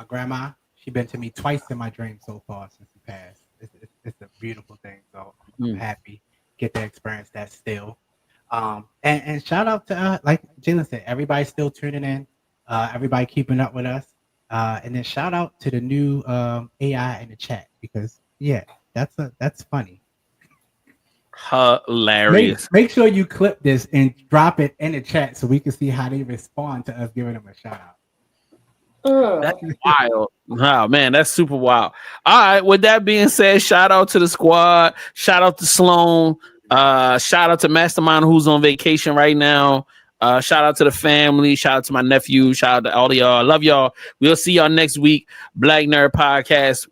grandma, she been to me twice in my dream so far since she passed. It's a beautiful thing. So I'm happy get to experience that still. And shout out to like Jalen said, everybody still tuning in, everybody keeping up with us, and then shout out to the new AI in the chat because that's funny, hilarious. Make sure you clip this and drop it in the chat so we can see how they respond to us giving them a shout out. That's wild. Oh man, that's super wild. All right, with that being said, shout out to the squad, shout out to Sloan. Shout out to Mastermind who's on vacation right now. Shout out to the family. Shout out to my nephew. Shout out to all of y'all. I love y'all. We'll see y'all next week. Black Nerd Podcast.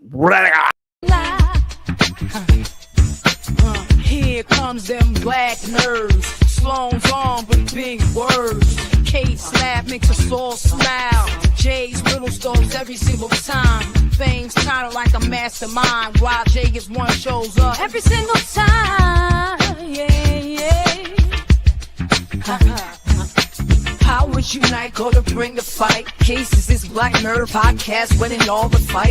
Here comes them black nerds. Sloan's on with big words. Kate Slab makes us all smile. Jay's little stones every single time. Fame's kinda like a mastermind. While Jay gets one shows up every single time. Yeah. Powers unite, go to bring the fight. Cases is Black Nerd Podcast winning all the fight.